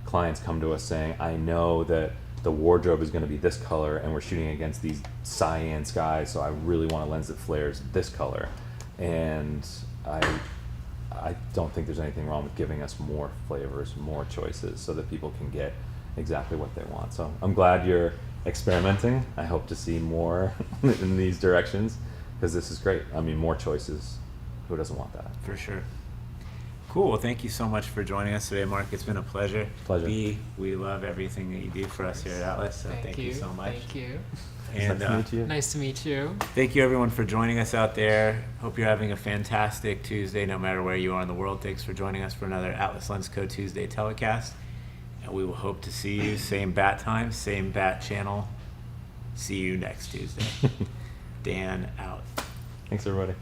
Speaker 2: clients come to us saying, I know that the wardrobe is going to be this color and we're shooting against these cyan skies, so I really want a lens that flares this color. And I don't think there's anything wrong with giving us more flavors, more choices, so that people can get exactly what they want. So I'm glad you're experimenting. I hope to see more in these directions, because this is great. I mean, more choices. Who doesn't want that?
Speaker 1: For sure. Cool. Well, thank you so much for joining us today, Mark. It's been a pleasure.
Speaker 2: Pleasure.
Speaker 1: B, we love everything that you do for us here at Atlas. So thank you so much.
Speaker 3: Thank you.
Speaker 1: And
Speaker 2: Nice to meet you.
Speaker 3: Nice to meet you.
Speaker 1: thank you everyone for joining us out there. Hope you're having a fantastic Tuesday, no matter where you are in the world. Thanks for joining us for another Atlas Lens Co. Tuesday telecast. And we will hope to see you same bat time, same bat channel. See you next Tuesday. Dan out.
Speaker 2: Thanks, everybody.